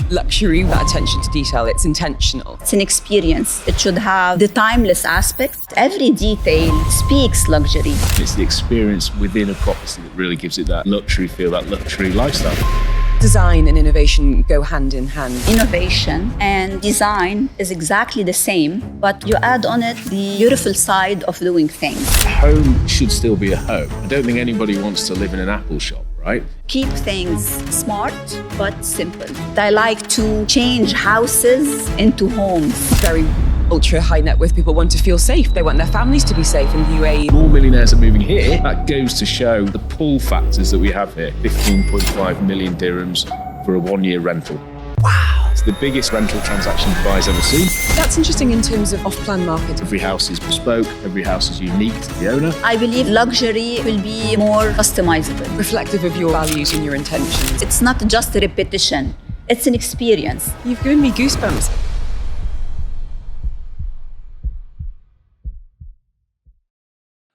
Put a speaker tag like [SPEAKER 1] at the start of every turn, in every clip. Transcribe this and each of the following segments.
[SPEAKER 1] luxury, that attention to detail, it's intentional.
[SPEAKER 2] It's an experience. It should have the timeless aspect. Every detail speaks luxury.
[SPEAKER 3] It's the experience within a property that really gives it that luxury feel, that luxury lifestyle.
[SPEAKER 1] Design and innovation go hand in hand.
[SPEAKER 2] Innovation and design is exactly the same, but you add on it the beautiful side of doing things.
[SPEAKER 3] Home should still be a home. I don't think anybody wants to live in an Apple shop, right?
[SPEAKER 2] Keep things smart but simple. I like to change houses into homes.
[SPEAKER 1] Very ultra high net worth people want to feel safe. They want their families to be safe in the UAE.
[SPEAKER 3] More millionaires are moving here. That goes to show the pull factors that we have here. 15.5 million dirhams for a 1-year rental.
[SPEAKER 1] Wow.
[SPEAKER 3] It's the biggest rental transaction Dubai's ever seen.
[SPEAKER 1] That's interesting in terms of off-plan market.
[SPEAKER 3] Every house is bespoke. Every house is unique to the owner.
[SPEAKER 2] I believe luxury will be more customizable.
[SPEAKER 1] Reflective of your values and your intentions.
[SPEAKER 2] It's not just a repetition. It's an experience.
[SPEAKER 1] You've given me goosebumps.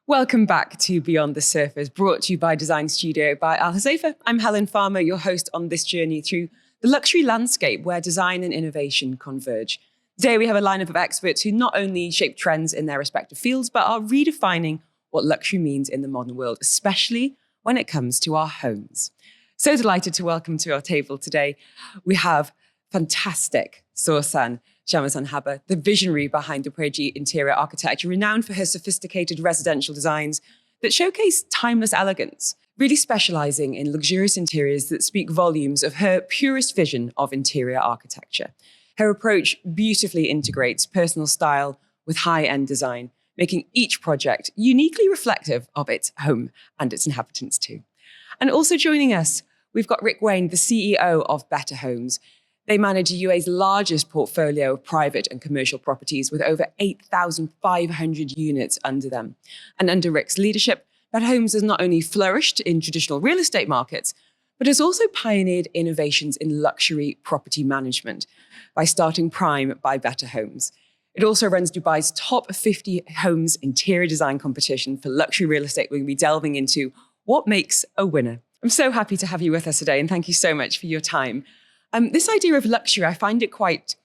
[SPEAKER 1] Welcome back to Beyond the Surface, brought to you by Design Studio by Al Huzaifa. I'm Helen Farmer, your host on this journey through the luxury landscape where design and innovation converge. Today, we have a lineup of experts who not only shape trends in their respective fields, but are redefining what luxury means in the modern world, especially when it comes to our homes. So delighted to welcome to our table today, we have fantastic Soursan Shamazan Habba, the visionary behind the Preji interior architecture, renowned for her sophisticated residential designs that showcase timeless elegance, really specializing in luxurious interiors that speak volumes of her purest vision of interior architecture. Her approach beautifully integrates personal style with high-end design, making each project uniquely reflective of its home and its inhabitants too. And also joining us, we've got Rick Wayne, the CEO of Better Homes. They manage the UAE's largest portfolio of private and commercial properties with over 8,500 units under them. And under Rick's leadership, Better Homes has not only flourished in traditional real estate markets, but has also pioneered innovations in luxury property management by starting Prime by Better Homes. It also runs Dubai's top 50 homes interior design competition for luxury real estate. We're going to be delving into what makes a winner. I'm so happy to have you with us today, and thank you so much for your time. This idea of luxury, I find it quite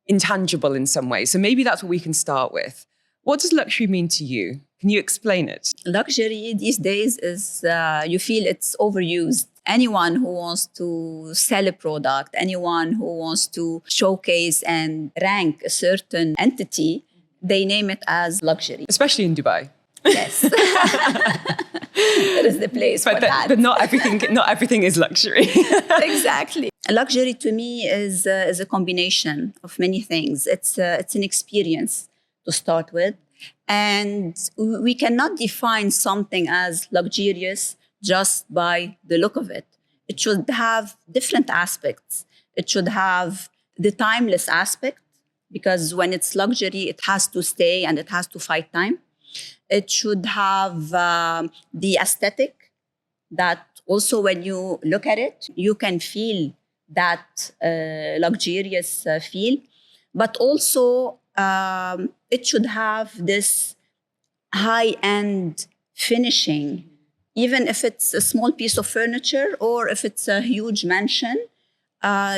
[SPEAKER 1] intangible in some ways. So maybe that's what we can start with. What does luxury mean to you? Can you explain it?
[SPEAKER 2] Luxury these days is, you feel it's overused. Anyone who wants to sell a product, anyone who wants to showcase and rank a certain entity, they name it as luxury.
[SPEAKER 1] Especially in Dubai.
[SPEAKER 2] Yes. That is the place for that.
[SPEAKER 1] But not everything is luxury.
[SPEAKER 2] Exactly. Luxury to me is a combination of many things. It's an experience to start with. And we cannot define something as luxurious just by the look of it. It should have different aspects. It should have the timeless aspect, because when it's luxury, it has to stay and it has to fight time. It should have the aesthetic that also when you look at it, you can feel that luxurious feel. But also it should have this high-end finishing, even if it's a small piece of furniture or if it's a huge mansion.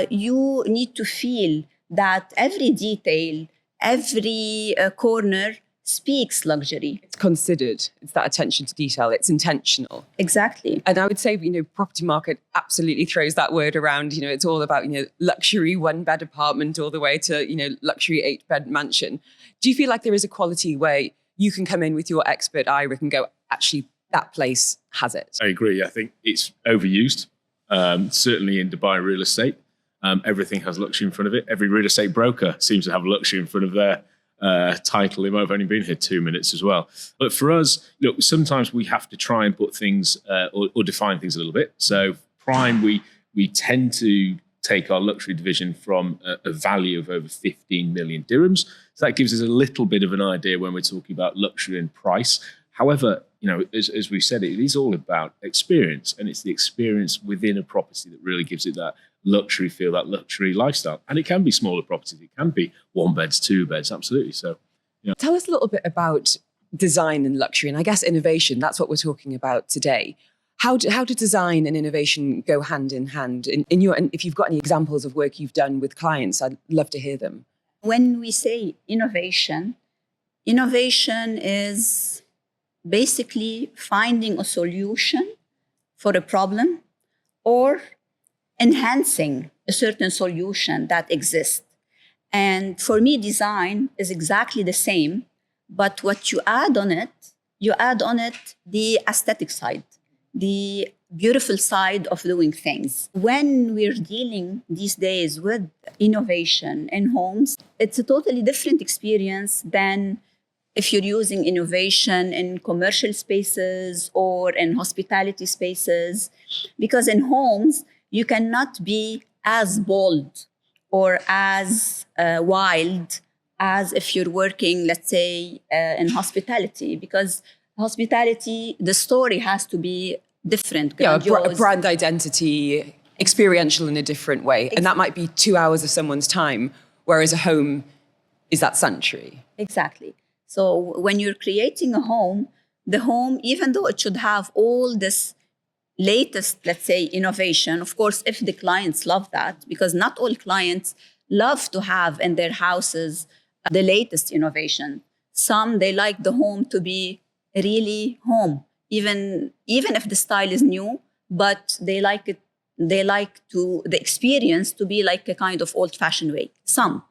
[SPEAKER 2] You need to feel that every detail, every corner speaks luxury.
[SPEAKER 1] It's considered. It's that attention to detail. It's intentional.
[SPEAKER 2] Exactly.
[SPEAKER 1] And I would say, property market absolutely throws that word around. It's all about, luxury 1-bed apartment all the way to, luxury 8-bed mansion. Do you feel like there is a quality where you can come in with your expert eye, Rick, and go, actually, that place has it?
[SPEAKER 3] I agree. I think it's overused. Certainly in Dubai real estate, everything has luxury in front of it. Every real estate broker seems to have luxury in front of their title. They might have only been here 2 minutes as well. But for us, look, sometimes we have to try and put things or define things a little bit. So Prime, we tend to take our luxury division from a value of over 15 million dirhams. So that gives us a little bit of an idea when we're talking about luxury and price. However, as we said, it is all about experience, and it's the experience within a property that really gives it that luxury feel, that luxury lifestyle. And it can be smaller properties. It can be 1-beds, 2-beds, absolutely. So,
[SPEAKER 1] Tell us a little bit about design and luxury, and I guess innovation. That's what we're talking about today. How do design and innovation go hand in hand? And if you've got any examples of work you've done with clients, I'd love to hear them.
[SPEAKER 2] When we say innovation, innovation is basically finding a solution for a problem or enhancing a certain solution that exists. And for me, design is exactly the same, but what you add on it the aesthetic side, the beautiful side of doing things. When we're dealing these days with innovation in homes, it's a totally different experience than if you're using innovation in commercial spaces or in hospitality spaces, because in homes, you cannot be as bold or as wild as if you're working, let's say, in hospitality, because hospitality, the story has to be different.
[SPEAKER 1] Yeah, a brand identity, experiential in a different way. And that might be 2 hours of someone's time, whereas a home is that sanctuary.
[SPEAKER 2] Exactly. So when you're creating a home, the home, even though it should have all this latest, let's say, innovation, of course, if the clients love that, because not all clients love to have in their houses the latest innovation. Some, they like the home to be really home, even if the style is new, but they like it. They like the experience to be like a kind of old-fashioned way. Some.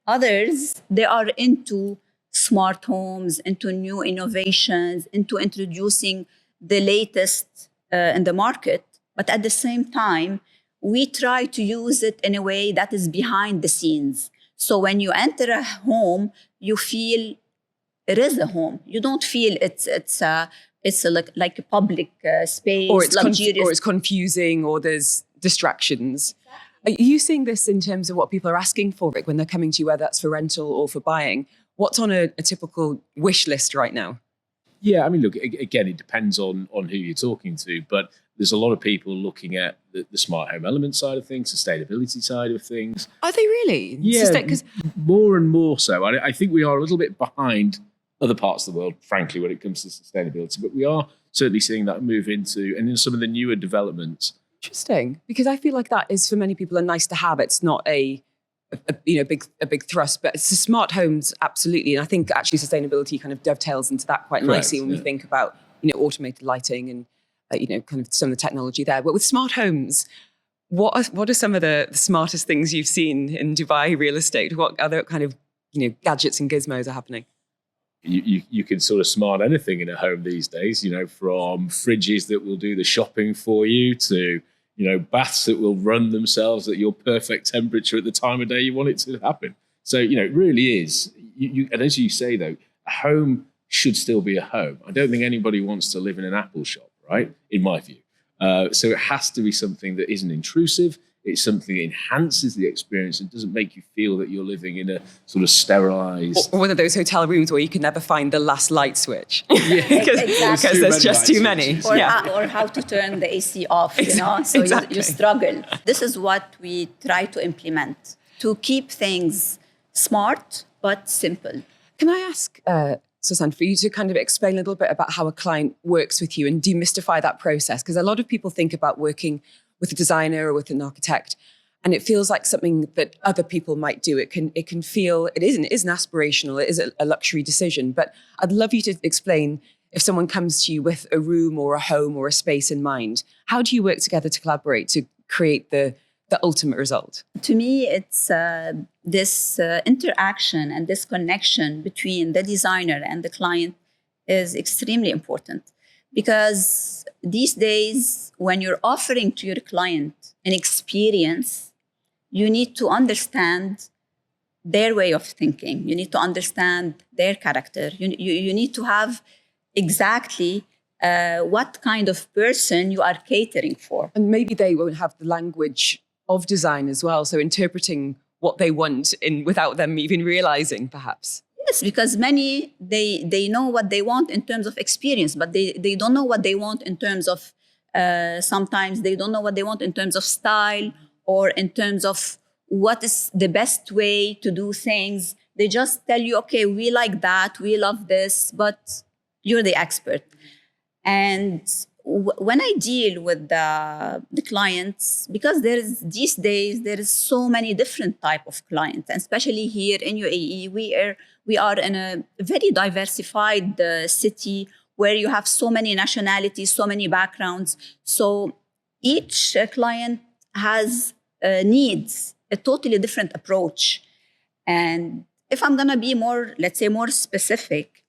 [SPEAKER 2] Others, they are into smart homes, into new innovations, into introducing the latest in the market. But at the same time, we try to use it in a way that is behind the scenes. So when you enter a home, you feel it is a home. You don't feel it's like a public space,
[SPEAKER 1] or it's
[SPEAKER 2] luxurious.
[SPEAKER 1] or it's confusing, or there's distractions. Are you seeing this in terms of what people are asking for, Rick, when they're coming to you, whether that's for rental or for buying? What's on a typical wish list right now?
[SPEAKER 3] Yeah, I mean, look, again, it depends on who you're talking to, but there's a lot of people looking at the smart home element side of things, sustainability side of things.
[SPEAKER 1] Are they really?
[SPEAKER 3] Yeah, more and more so. I think we are a little bit behind other parts of the world, frankly, when it comes to sustainability, but we are certainly seeing that move into, and in some of the newer developments.
[SPEAKER 1] Interesting, because I feel like that is for many people a nice to have. It's not a big thrust, but it's the smart homes, absolutely. And I think actually sustainability kind of dovetails into that quite nicely when we think about automated lighting and kind of some of the technology there. But with smart homes, what are some of the smartest things you've seen in Dubai real estate? What other kind of gadgets and gizmos are happening?
[SPEAKER 3] You can sort of smart anything in a home these days, from fridges that will do the shopping for you to, baths that will run themselves at your perfect temperature at the time of day you want it to happen. So, it really is. And as you say, though, a home should still be a home. I don't think anybody wants to live in an Apple shop, right? In my view. So it has to be something that isn't intrusive. It's something that enhances the experience and doesn't make you feel that you're living in a sort of sterilized...
[SPEAKER 1] Or one of those hotel rooms where you can never find the last light switch.
[SPEAKER 2] Because
[SPEAKER 1] there's just too many.
[SPEAKER 2] Or how to turn the AC off, So
[SPEAKER 1] exactly.
[SPEAKER 2] you struggle. This is what we try to implement, to keep things smart but simple.
[SPEAKER 1] Can I ask, Susan, for you to kind of explain a little bit about how a client works with you and demystify that process? Because a lot of people think about working with a designer or with an architect, and it feels like something that other people might do. It can feel, it isn't aspirational, it is a luxury decision. But I'd love you to explain, if someone comes to you with a room or a home or a space in mind, how do you work together to collaborate to create the ultimate result?
[SPEAKER 2] To me, it's this interaction and this connection between the designer and the client is extremely important. Because these days, when you're offering to your client an experience, you need to understand their way of thinking. You need to understand their character. You need to have exactly what kind of person you are catering for.
[SPEAKER 1] And maybe they won't have the language of design as well. So interpreting what they want without them even realizing, perhaps.
[SPEAKER 2] Yes, because many, they know what they want in terms of experience, but they don't know what they want in terms of, sometimes they don't know what they want in terms of style or in terms of what is the best way to do things. They just tell you, okay, we like that, we love this, but you're the expert. And when I deal with the clients, because these days there is so many different type of clients, and especially here in UAE, we are in a very diversified city where you have so many nationalities, so many backgrounds. So each client has needs a totally different approach. And if I'm gonna be more, let's say, more specific,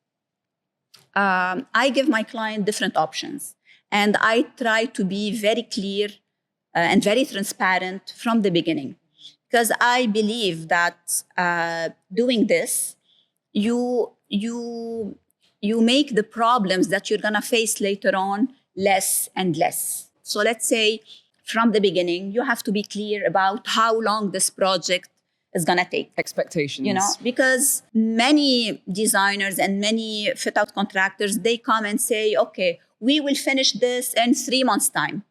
[SPEAKER 2] I give my client different options. And I try to be very clear and very transparent from the beginning. Because I believe that doing this, you make the problems that you're gonna face later on less and less. So let's say from the beginning, you have to be clear about how long this project is gonna take.
[SPEAKER 1] Expectations.
[SPEAKER 2] You know, because many designers and many fit-out contractors, they come and say, okay, we will finish this in 3 months' time.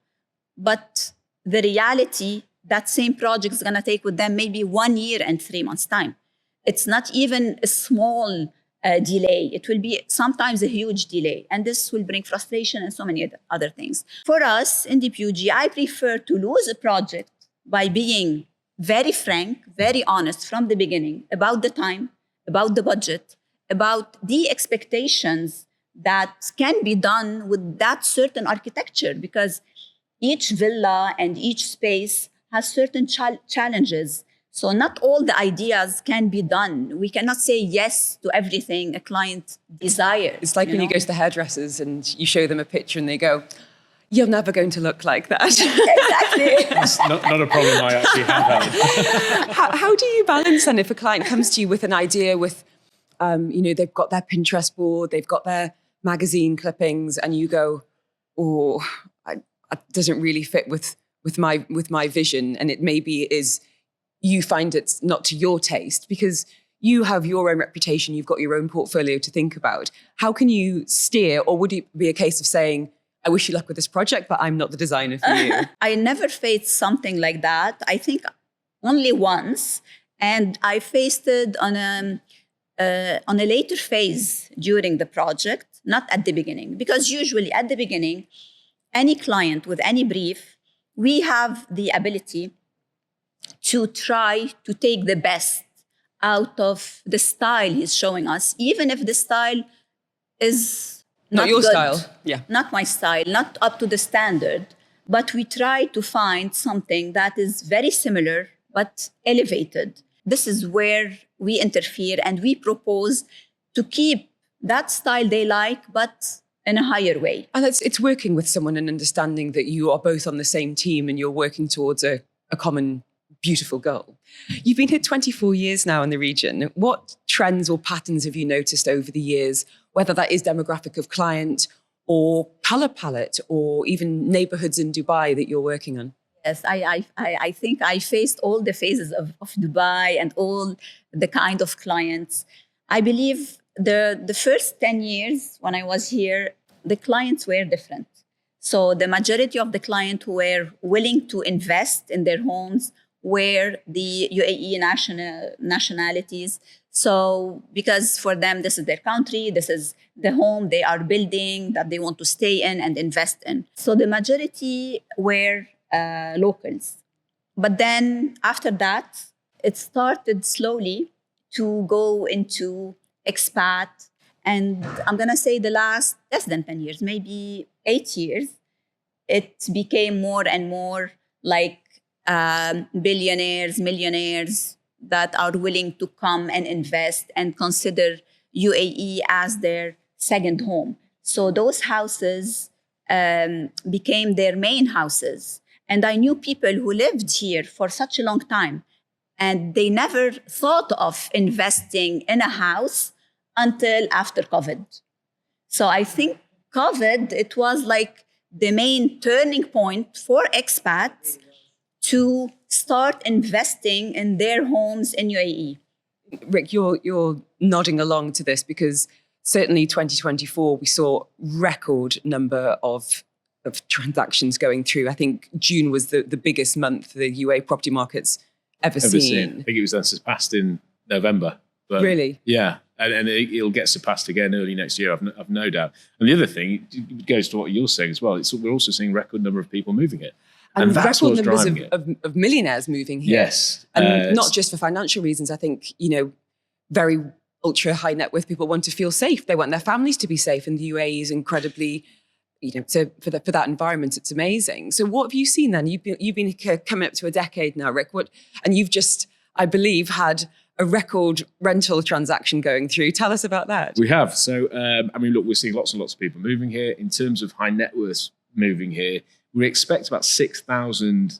[SPEAKER 2] But the reality, that same project is gonna take with them maybe 1 year and 3 months' time. It's not even a small delay. It will be sometimes a huge delay. And this will bring frustration and so many other things. For us in DPUG, I prefer to lose a project by being very frank, very honest from the beginning about the time, about the budget, about the expectations that can be done with that certain architecture, because each villa and each space has certain challenges. So not all the ideas can be done. We cannot say yes to everything a client desires.
[SPEAKER 1] It's like when you go to the hairdressers and you show them a picture and they go, you're never going to look like that.
[SPEAKER 2] Exactly.
[SPEAKER 3] That's not a problem I actually have had.
[SPEAKER 1] How do you balance then if a client comes to you with an idea with, they've got their Pinterest board, they've got their magazine clippings, and you go, oh, it doesn't really fit with my vision, and it maybe is, you find it's not to your taste because you have your own reputation, you've got your own portfolio to think about. How can you steer, or would it be a case of saying, I wish you luck with this project, but I'm not the designer for you?
[SPEAKER 2] I never faced something like that. I think only once, and I faced it on a later phase during the project, not at the beginning. Because usually at the beginning, any client with any brief, we have the ability to try to take the best out of the style he's showing us, even if the style is not
[SPEAKER 1] your
[SPEAKER 2] good,
[SPEAKER 1] style. Yeah.
[SPEAKER 2] Not my style, not up to the standard. But we try to find something that is very similar, but elevated. This is where we interfere and we propose to keep that style they like, but in a higher way.
[SPEAKER 1] And it's working with someone and understanding that you are both on the same team and you're working towards a common beautiful goal. You've been here 24 years now in the region. What trends or patterns have you noticed over the years, whether that is demographic of client or color palette or even neighborhoods in Dubai that you're working on?
[SPEAKER 2] Yes, I think I faced all the phases of Dubai and all the kind of clients. I believe the first 10 years when I was here, the clients were different. So the majority of the clients who were willing to invest in their homes were the UAE nationalities. So because for them, this is their country, this is the home they are building that they want to stay in and invest in. So the majority were locals. But then after that, it started slowly to go into expat. And I'm going to say the last less than 10 years, maybe 8 years, it became more and more like billionaires, millionaires that are willing to come and invest and consider UAE as their second home. So those houses became their main houses. And I knew people who lived here for such a long time, and they never thought of investing in a house until after COVID. So I think COVID, it was like the main turning point for expats to start investing in their homes in UAE.
[SPEAKER 1] Rick, you're nodding along to this because certainly 2024, we saw record number of transactions going through. I think June was the biggest month the UAE property market's ever seen.
[SPEAKER 3] I think it was then surpassed in November. But
[SPEAKER 1] Really?
[SPEAKER 3] Yeah. And it'll get surpassed again early next year, I've no doubt. And the other thing, it goes to what you're saying as well. We're also seeing a record number of people moving here.
[SPEAKER 1] And
[SPEAKER 3] that's
[SPEAKER 1] record
[SPEAKER 3] what's
[SPEAKER 1] numbers
[SPEAKER 3] driving it.
[SPEAKER 1] of millionaires moving here.
[SPEAKER 3] Yes.
[SPEAKER 1] And not just for financial reasons. I think, very ultra high net worth people want to feel safe. They want their families to be safe. And the UAE is incredibly, for that environment, it's amazing. So what have you seen then? You've been coming up to a decade now, Rick. And you've just, I believe, had a record rental transaction going through. Tell us about that.
[SPEAKER 3] We have. So, look, we're seeing lots and lots of people moving here. In terms of high net worth moving here, we expect about 6,000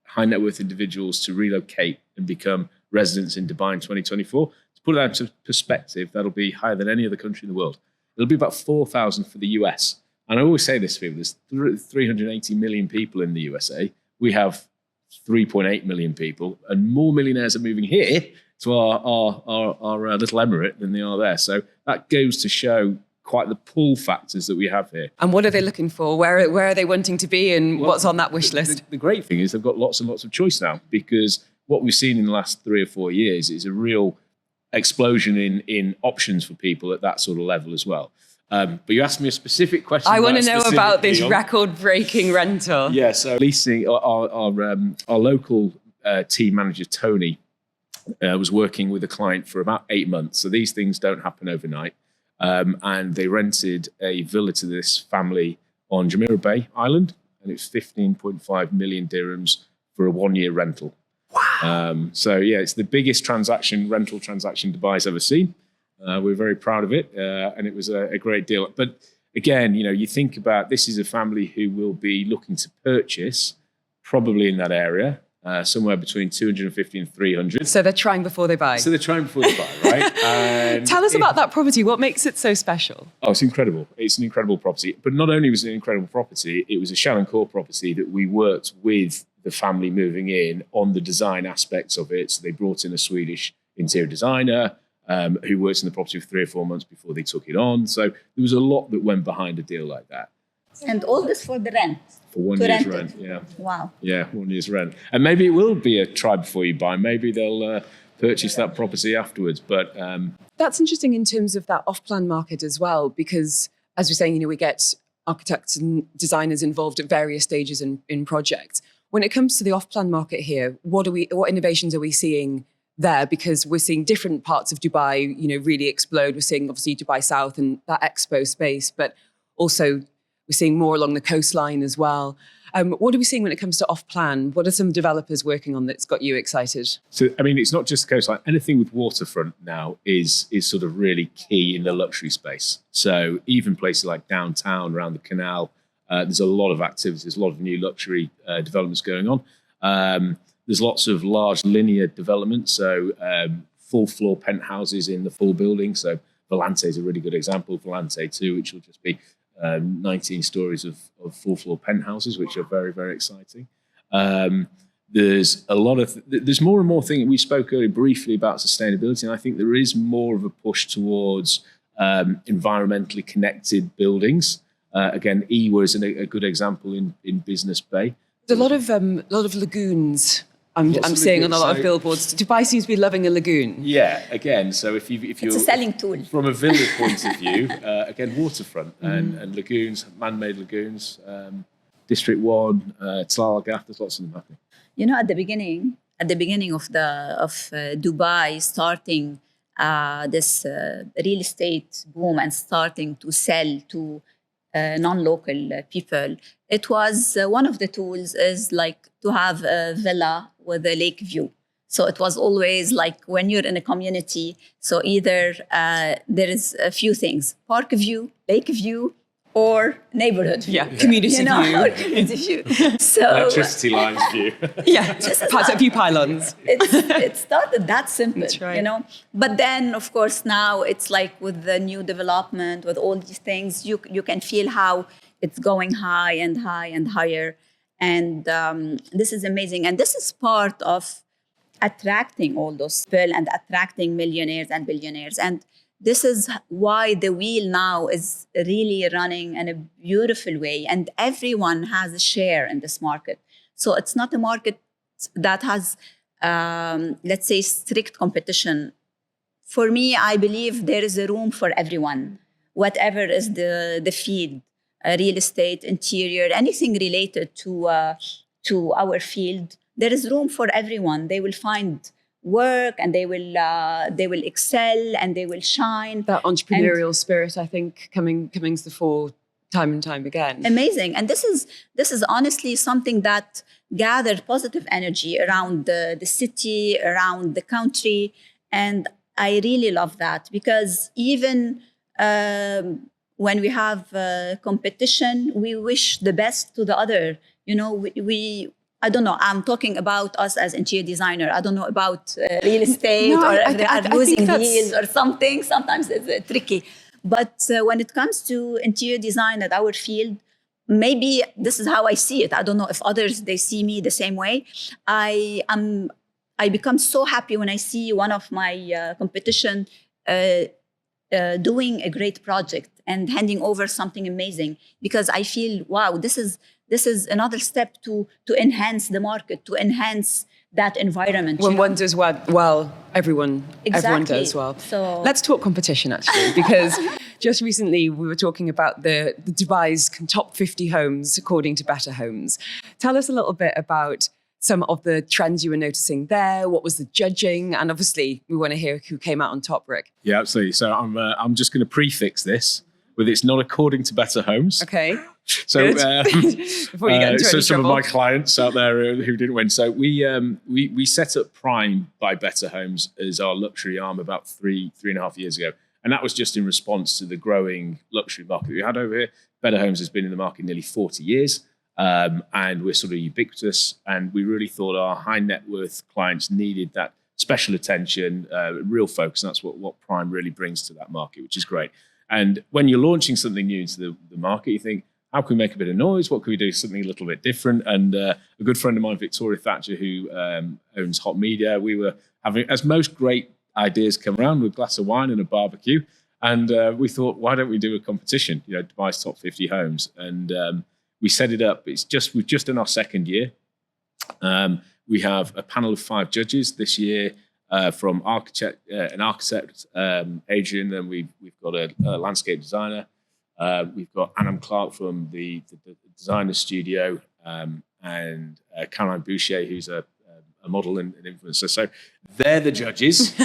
[SPEAKER 3] high net worth individuals to relocate and become residents in Dubai in 2024. To put that into perspective, that'll be higher than any other country in the world. It'll be about 4,000 for the US. And I always say this to people, there's 380 million people in the USA. We have 3.8 million people, and more millionaires are moving here to our little emirate than they are there. So that goes to show quite the pull factors that we have here.
[SPEAKER 1] And what are they looking for? Where are they wanting to be, and what's on that wish list?
[SPEAKER 3] The great thing is they've got lots and lots of choice now, because what we've seen in the last 3 or 4 years is a real explosion in options for people at that sort of level as well. But you asked me a specific question.
[SPEAKER 1] I want to know about this record-breaking rental.
[SPEAKER 3] Yeah, so leasing, our local team manager, Tony, was working with a client for about 8 months. So these things don't happen overnight. And they rented a villa to this family on Jumeirah Bay Island, and it's 15.5 million dirhams for a 1-year rental. Wow. So yeah, it's the biggest rental transaction Dubai's ever seen. We're very proud of it, and it was a great deal. But again, you think about, this is a family who will be looking to purchase probably in that area, somewhere between 250 and 300.
[SPEAKER 1] So they're trying before they buy.
[SPEAKER 3] Right? And
[SPEAKER 1] tell us about that property. What makes it so special?
[SPEAKER 3] Oh, it's incredible. It's an incredible property. But not only was it an incredible property, it was a Shell & Core property that we worked with the family moving in on the design aspects of it. So they brought in a Swedish interior designer who worked in the property for 3 or 4 months before they took it on. So there was a lot that went behind a deal like that.
[SPEAKER 2] And all this for the rent.
[SPEAKER 3] For 1 year's rent, yeah.
[SPEAKER 2] Wow.
[SPEAKER 3] Yeah, 1 year's rent. And maybe it will be a try before you buy. Maybe they'll purchase that property afterwards. But
[SPEAKER 1] that's interesting in terms of that off-plan market as well, because as we're saying, we get architects and designers involved at various stages in projects. When it comes to the off-plan market here, what innovations are we seeing there? Because we're seeing different parts of Dubai, really explode. We're seeing obviously Dubai South and that expo space, but also we're seeing more along the coastline as well. What are we seeing when it comes to off-plan? What are some developers working on that's got you excited?
[SPEAKER 3] So, it's not just the coastline. Anything with waterfront now is sort of really key in the luxury space. So even places like downtown, around the canal, there's a lot of activities, a lot of new luxury developments going on. There's lots of large linear developments, so full floor penthouses in the full building. So Volante is a really good example. Volante 2, which will just be 19 stories of full floor penthouses, which are very, very exciting. There's more and more things. We spoke earlier briefly about sustainability, and I think there is more of a push towards environmentally connected buildings. Again, Ewa is a good example in Business Bay.
[SPEAKER 1] There's a lot of lagoons. I'm seeing on a lot of billboards. Dubai seems to be loving a lagoon.
[SPEAKER 3] Yeah, again, so if you're
[SPEAKER 2] it's a selling tool.
[SPEAKER 3] From a villa point of view, again, waterfront and lagoons, man-made lagoons, District 1, Tlal Al Ghaf, there's lots of them happening.
[SPEAKER 2] At the beginning of Dubai starting this real estate boom and starting to sell to non-local people, it was one of the tools is like to have a villa with a lake view. So it was always like when you're in a community, so either there is a few things, park view, lake view, or neighborhood view.
[SPEAKER 1] Yeah, community view.
[SPEAKER 2] Or community view. So,
[SPEAKER 3] electricity lines view.
[SPEAKER 1] Yeah, a few pylons.
[SPEAKER 2] It started that simple,
[SPEAKER 1] That's right.
[SPEAKER 2] But then, of course, now it's like with the new development, with all these things, you can feel how it's going high and higher. And this is amazing. And this is part of attracting all those people and attracting millionaires and billionaires. And this is why the wheel now is really running in a beautiful way. And everyone has a share in this market. So it's not a market that has, let's say, strict competition for me, I believe there is a room for everyone, whatever is the field, real estate, interior, anything related to our field. There is room for everyone. They will find work, and they will excel, and they will shine.
[SPEAKER 1] That entrepreneurial spirit, I think, coming to the fore time and time again.
[SPEAKER 2] Amazing. And this is honestly something that gathered positive energy around the city, around the country. And I really love that, because even when we have competition, we wish the best to the other. You know, we I don't know, I'm talking about us as interior designer. I don't know about real estate,
[SPEAKER 1] No,
[SPEAKER 2] or
[SPEAKER 1] I
[SPEAKER 2] if they are
[SPEAKER 1] think
[SPEAKER 2] losing
[SPEAKER 1] that's-
[SPEAKER 2] deals or something. Sometimes it's tricky. But when it comes to interior design at our field, maybe this is how I see it. I don't know if others, they see me the same way. I become so happy when I see one of my competition doing a great project and handing over something amazing, because I feel, wow, this is another step to enhance the market, to enhance that environment.
[SPEAKER 1] When one does well, everyone
[SPEAKER 2] Exactly.
[SPEAKER 1] does well.
[SPEAKER 2] So-
[SPEAKER 1] let's talk competition, actually, because just recently we were talking about the Dubai's top 50 homes according to Better Homes. Tell us a little bit about some of the trends you were noticing there. What was the judging? And obviously, we want to hear who came out on top, Rick.
[SPEAKER 3] Yeah, absolutely. So I'm just going to prefix this with it's not according to Better Homes.
[SPEAKER 1] Okay.
[SPEAKER 3] So
[SPEAKER 1] Good. Before you get into
[SPEAKER 3] so
[SPEAKER 1] any
[SPEAKER 3] some
[SPEAKER 1] trouble.
[SPEAKER 3] of my clients out there who didn't win. So we set up Prime by Better Homes as our luxury arm about three and a half years ago, and that was just in response to the growing luxury market we had over here. Better Homes has been in the market nearly 40 years, and we're sort of ubiquitous. And we really thought our high net worth clients needed that special attention, real focus. And that's what Prime really brings to that market, which is great. And when you're launching something new into the market, you think, how can we make a bit of noise? What can we do something a little bit different? And a good friend of mine, Victoria Thatcher, who owns Hot Media, we were having, as most great ideas come around, with a glass of wine and a barbecue. And we thought, why don't we do a competition? You know, Dubai's top 50 homes. And we set it up. We've just done our second year. We have a panel of 5 judges this year. From an architect, Adrian, and we've got a landscape designer. We've got Anam Clark from the designer studio, and Caroline Boucher, who's a model and influencer. So they're the judges.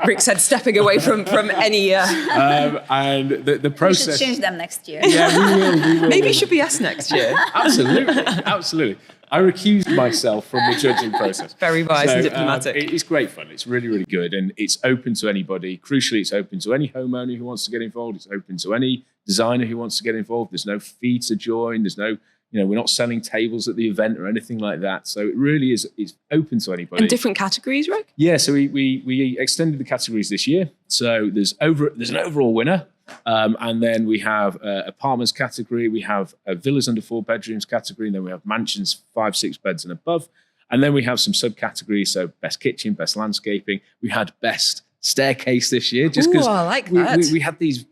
[SPEAKER 1] Rick said stepping away from any...
[SPEAKER 3] And the
[SPEAKER 2] We
[SPEAKER 3] process...
[SPEAKER 2] should change them next year.
[SPEAKER 3] Yeah, we will.
[SPEAKER 1] Maybe it should be us next year.
[SPEAKER 3] Absolutely. I recused myself from the judging process.
[SPEAKER 1] Very wise and diplomatic.
[SPEAKER 3] It's great fun. It's really, really good. And it's open to anybody. Crucially, it's open to any homeowner who wants to get involved. It's open to any designer who wants to get involved. There's no fee to join. There's no, we're not selling tables at the event or anything like that. So it really is, it's open to anybody.
[SPEAKER 1] In different categories, Rick?
[SPEAKER 3] Yeah, so we extended the categories this year. So there's an overall winner. And then we have apartments category, we have a villas under 4 bedrooms category, and then we have mansions 5-6 beds and above. And then we have some subcategories, so best kitchen, best landscaping. We had best staircase this year, just because
[SPEAKER 1] I like that.
[SPEAKER 3] we had these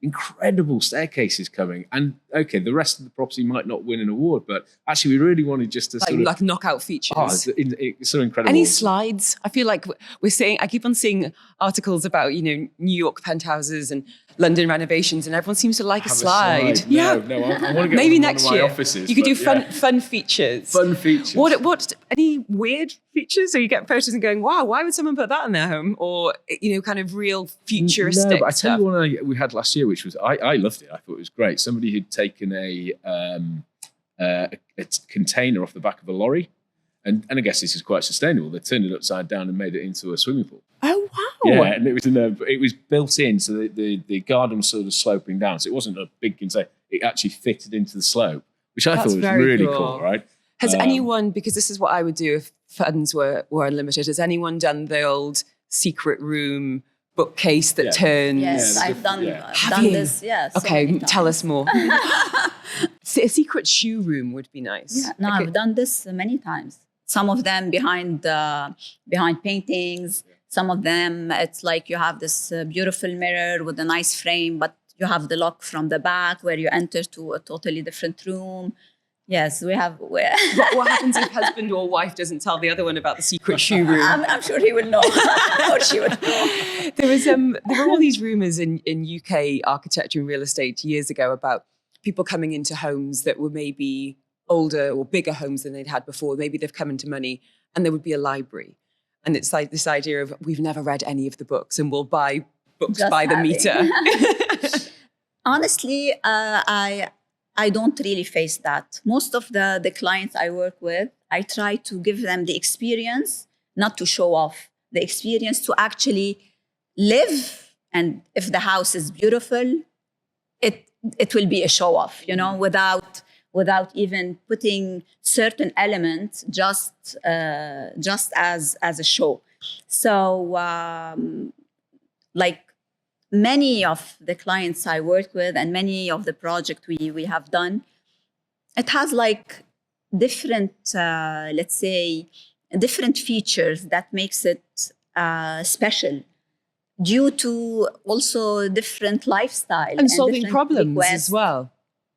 [SPEAKER 3] incredible staircases coming. And okay, the rest of the property might not win an award, but actually we really wanted just to
[SPEAKER 1] like knockout features.
[SPEAKER 3] it's so incredible.
[SPEAKER 1] Any slides? I feel like I keep on seeing articles about, New York penthouses and London renovations, and everyone seems to like a
[SPEAKER 3] Have
[SPEAKER 1] slide.
[SPEAKER 3] No,
[SPEAKER 1] Yeah.
[SPEAKER 3] no, I want to get
[SPEAKER 1] Maybe
[SPEAKER 3] one of
[SPEAKER 1] next
[SPEAKER 3] my
[SPEAKER 1] year.
[SPEAKER 3] offices,
[SPEAKER 1] You could do
[SPEAKER 3] but
[SPEAKER 1] fun features.
[SPEAKER 3] Fun features.
[SPEAKER 1] What any weird features? So you get photos and going, wow, why would someone put that in their home? Or, kind of real futuristic
[SPEAKER 3] No, but I tell
[SPEAKER 1] stuff.
[SPEAKER 3] you one we had last year, which was I loved it. I thought it was great. Somebody who'd taken a container off the back of a lorry, and I guess this is quite sustainable. They turned it upside down and made it into a swimming pool.
[SPEAKER 1] Oh, wow.
[SPEAKER 3] Yeah, and it was built in, so the garden was sort of sloping down, so it wasn't a big container. It actually fitted into the slope, which I
[SPEAKER 1] That's
[SPEAKER 3] thought was
[SPEAKER 1] very
[SPEAKER 3] really
[SPEAKER 1] cool.
[SPEAKER 3] cool. Right?
[SPEAKER 1] Has anyone, because this is what I would do if funds were unlimited, has anyone done the old secret room bookcase that
[SPEAKER 3] Yeah.
[SPEAKER 1] turns?
[SPEAKER 2] Yes,
[SPEAKER 3] Yeah,
[SPEAKER 2] I've done,
[SPEAKER 3] yeah.
[SPEAKER 2] I've
[SPEAKER 1] Have
[SPEAKER 2] done
[SPEAKER 1] you?
[SPEAKER 2] this. Yeah. so
[SPEAKER 1] Okay,
[SPEAKER 2] many
[SPEAKER 1] tell
[SPEAKER 2] times.
[SPEAKER 1] us more. A secret shoe room would be nice.
[SPEAKER 2] Yeah, no,
[SPEAKER 1] Okay.
[SPEAKER 2] I've done this many times. Some of them behind paintings. Some of them, it's like you have this beautiful mirror with a nice frame, but you have the lock from the back where you enter to a totally different room. Yes, we have.
[SPEAKER 1] What happens if husband or wife doesn't tell the other one about the secret shoe room?
[SPEAKER 2] I'm sure he will know, or she would know.
[SPEAKER 1] There were all these rumors in UK architecture and real estate years ago about people coming into homes that were maybe older or bigger homes than they'd had before. Maybe they've come into money and there would be a library. And it's like this idea of we've never read any of the books and we'll buy books
[SPEAKER 2] Just
[SPEAKER 1] by the
[SPEAKER 2] having.
[SPEAKER 1] meter.
[SPEAKER 2] Honestly, I don't really face that. Most of the clients I work with, I try to give them the experience, not to show off, the experience to actually live. And if the house is beautiful, it will be a show off, without even putting certain elements just as a show. So like many of the clients I work with and many of the projects we have done, it has like different, let's say, different features that makes it special due to also different lifestyle.
[SPEAKER 1] And solving
[SPEAKER 2] different
[SPEAKER 1] problems
[SPEAKER 2] requests.
[SPEAKER 1] as well.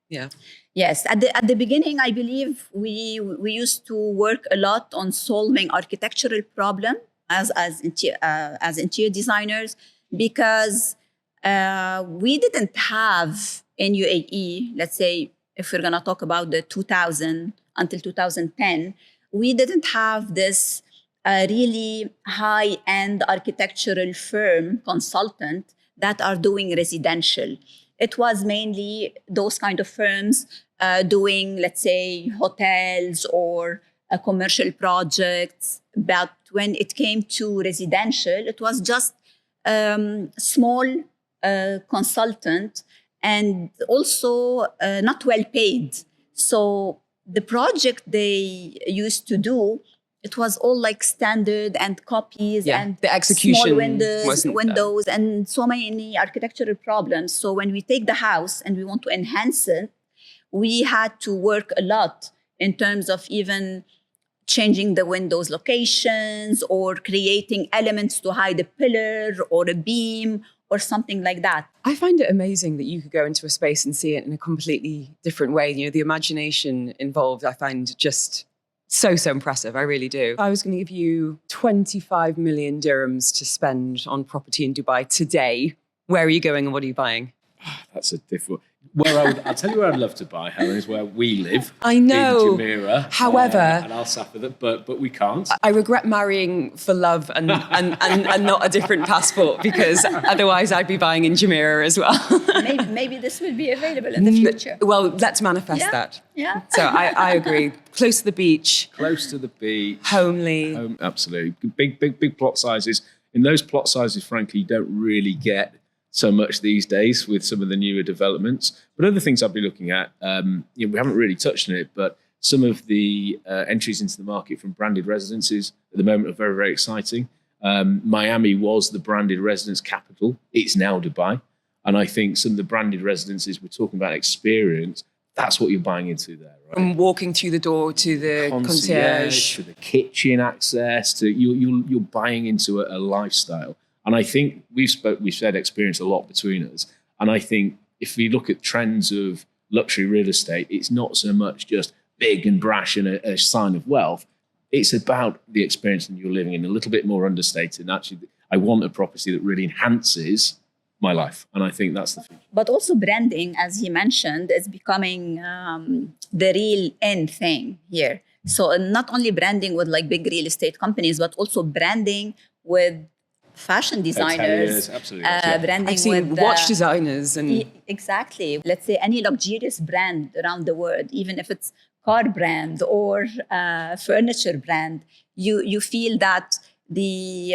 [SPEAKER 1] Yeah.
[SPEAKER 2] Yes, at the beginning, I believe we used to work a lot on solving architectural problem as interior designers, because we didn't have in UAE, let's say, if we're gonna talk about the 2000 until 2010, we didn't have this really high-end architectural firm consultant that are doing residential. It was mainly those kind of firms doing, let's say, hotels or commercial projects. But when it came to residential, it was just small consultant and also not well paid. So the project they used to do, it was all like standard and copies and
[SPEAKER 1] the execution
[SPEAKER 2] small
[SPEAKER 1] wasn't
[SPEAKER 2] windows and so many architectural problems. So when we take the house and we want to enhance it, we had to work a lot in terms of even changing the windows locations or creating elements to hide a pillar or a beam or something like that.
[SPEAKER 1] I find it amazing that you could go into a space and see it in a completely different way. The imagination involved, I find just so impressive. I really do. I was going to give you 25 million dirhams to spend on property in Dubai today. Where are you going and what are you buying?
[SPEAKER 3] That's a difficult. I'll tell you where I'd love to buy, Helen, is where we live.
[SPEAKER 1] I know.
[SPEAKER 3] In Jumeirah.
[SPEAKER 1] However,
[SPEAKER 3] and Al Safa, but we can't.
[SPEAKER 1] I regret marrying for love and not a different passport, because otherwise I'd be buying in Jumeirah as well.
[SPEAKER 2] maybe this will be available in the future.
[SPEAKER 1] Well, let's manifest that.
[SPEAKER 2] Yeah.
[SPEAKER 1] So I agree. Close to the beach.
[SPEAKER 3] Close to the beach.
[SPEAKER 1] Homely.
[SPEAKER 3] Absolutely. Big plot sizes. In those plot sizes, frankly, you don't really get so much these days with some of the newer developments. But other things I'll be looking at, we haven't really touched on it, but some of the entries into the market from branded residences at the moment are very, very exciting. Miami was the branded residence capital. It's now Dubai. And I think some of the branded residences, we're talking about experience, that's what you're buying into there, right?
[SPEAKER 1] From walking through the door to the concierge.
[SPEAKER 3] To the kitchen access, to you're buying into a lifestyle. And I think we've shared experience a lot between us. And I think if we look at trends of luxury real estate, it's not so much just big and brash and a sign of wealth. It's about the experience that you're living in, a little bit more understated. And actually, I want a property that really enhances my life. And I think that's the future.
[SPEAKER 2] But also branding, as he mentioned, is becoming the real end thing here. So not only branding with like big real estate companies, but also branding with fashion designers, branding
[SPEAKER 1] I've seen
[SPEAKER 2] with
[SPEAKER 1] watch designers and
[SPEAKER 2] exactly. Let's say any luxurious brand around the world, even if it's car brand or furniture brand, you feel that the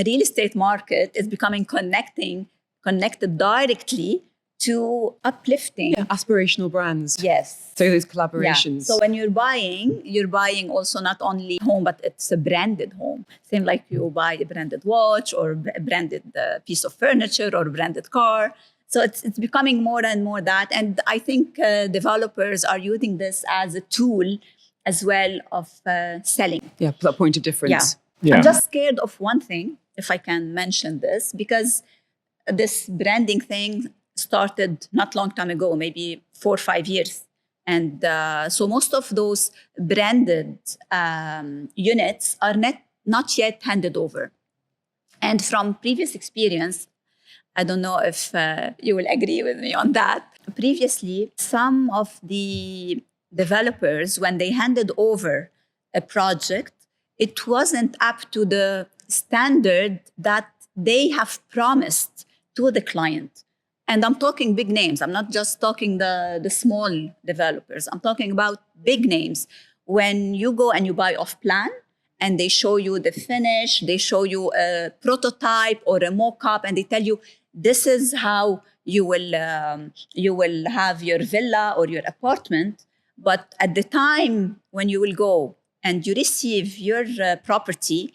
[SPEAKER 2] real estate market is becoming connected directly to uplifting
[SPEAKER 1] aspirational brands.
[SPEAKER 2] Yes.
[SPEAKER 1] So those collaborations.
[SPEAKER 2] Yeah. So when you're buying also not only home, but it's a branded home. Same like you buy a branded watch or a branded piece of furniture or a branded car. So it's becoming more and more that. And I think developers are using this as a tool as well of selling.
[SPEAKER 1] Yeah, that point of difference.
[SPEAKER 2] Yeah. I'm just scared of one thing, if I can mention this, because this branding thing started not long time ago, maybe 4 or 5 years And so most of those branded units are not yet handed over. And from previous experience, I don't know if you will agree with me on that. Previously, some of the developers, when they handed over a project, it wasn't up to the standard that they have promised to the client. And I'm talking big names. I'm not just talking the small developers. I'm talking about big names. When you go and you buy off plan and they show you the finish, they show you a prototype or a mock-up, and they tell you, this is how you will have your villa or your apartment. But at the time when you will go and you receive your property,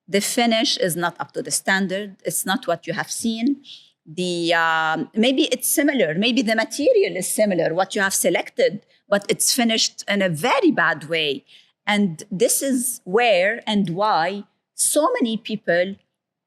[SPEAKER 2] the finish is not up to the standard. It's not what you have seen. Maybe it's similar. Maybe the material is similar, what you have selected, but it's finished in a very bad way. And this is where and why so many people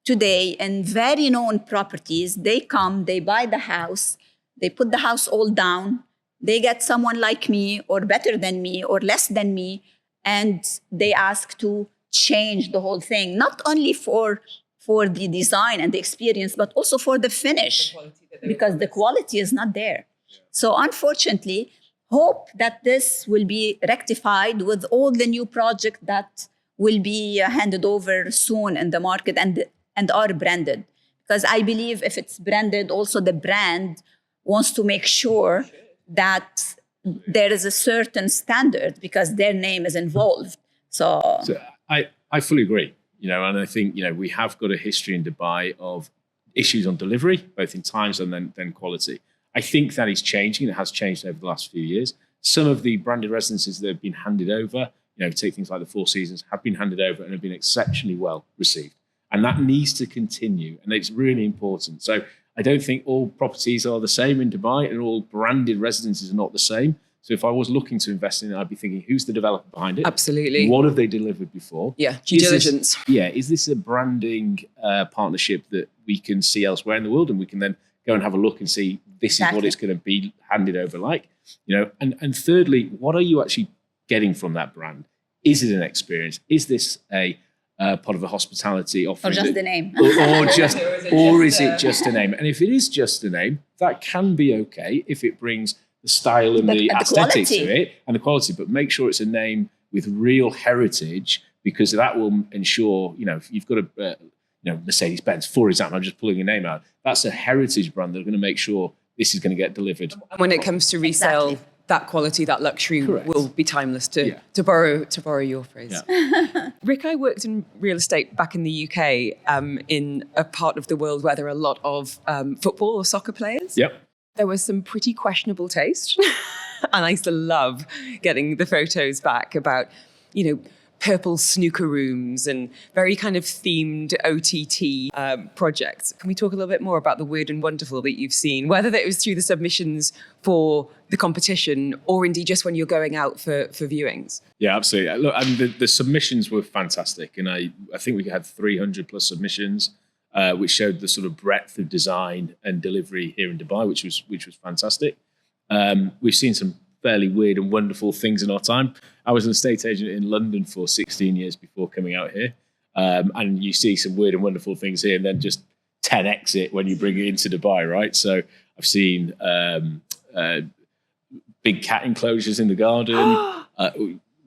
[SPEAKER 2] today in very known properties, they come, they buy the house, they put the house all down, they get someone like me or better than me or less than me, and they ask to change the whole thing, not only for the design and the experience, but also for the finish, because the quality is not there. So unfortunately, hope that this will be rectified with all the new projects that will be handed over soon in the market and are branded. Because I believe if it's branded, also the brand wants to make sure that there is a certain standard because their name is involved. So
[SPEAKER 3] I fully agree. And I think, we have got a history in Dubai of issues on delivery, both in times and then quality. I think that is changing. It has changed over the last few years. Some of the branded residences that have been handed over, take things like the Four Seasons, have been handed over and have been exceptionally well received. And that needs to continue. And it's really important. So I don't think all properties are the same in Dubai and all branded residences are not the same. So if I was looking to invest in it, I'd be thinking, who's the developer behind it?
[SPEAKER 1] Absolutely.
[SPEAKER 3] What have they delivered before?
[SPEAKER 1] Yeah, due diligence.
[SPEAKER 3] Is this a branding partnership that we can see elsewhere in the world, and we can then go and have a look and see this is what it's going to be handed over like? And thirdly, what are you actually getting from that brand? Is it an experience? Is this a part of a hospitality offering?
[SPEAKER 2] Or just the name.
[SPEAKER 3] Or is it just a name? And if it is just a name, that can be okay if it brings the style and the aesthetics of it and the quality, but make sure it's a name with real heritage, because that will ensure, if you've got a, Mercedes-Benz, for example, I'm just pulling a name out, that's a heritage brand. They're going to make sure this is going to get delivered.
[SPEAKER 1] When it comes to resale, that quality, that luxury will be timeless, to borrow your phrase. Yeah. Rick, I worked in real estate back in the UK, in a part of the world where there are a lot of football or soccer players.
[SPEAKER 3] Yep.
[SPEAKER 1] There was some pretty questionable taste. And I used to love getting the photos back about, purple snooker rooms and very kind of themed OTT projects. Can we talk a little bit more about the weird and wonderful that you've seen, whether that was through the submissions for the competition or indeed just when you're going out for viewings?
[SPEAKER 3] Yeah, absolutely. Look, the submissions were fantastic. And I think we had 300 plus submissions, which showed the sort of breadth of design and delivery here in Dubai, which was fantastic. We've seen some fairly weird and wonderful things in our time. I was an estate agent in London for 16 years before coming out here. And you see some weird and wonderful things here and then just 10x it when you bring it into Dubai, right? So I've seen big cat enclosures in the garden,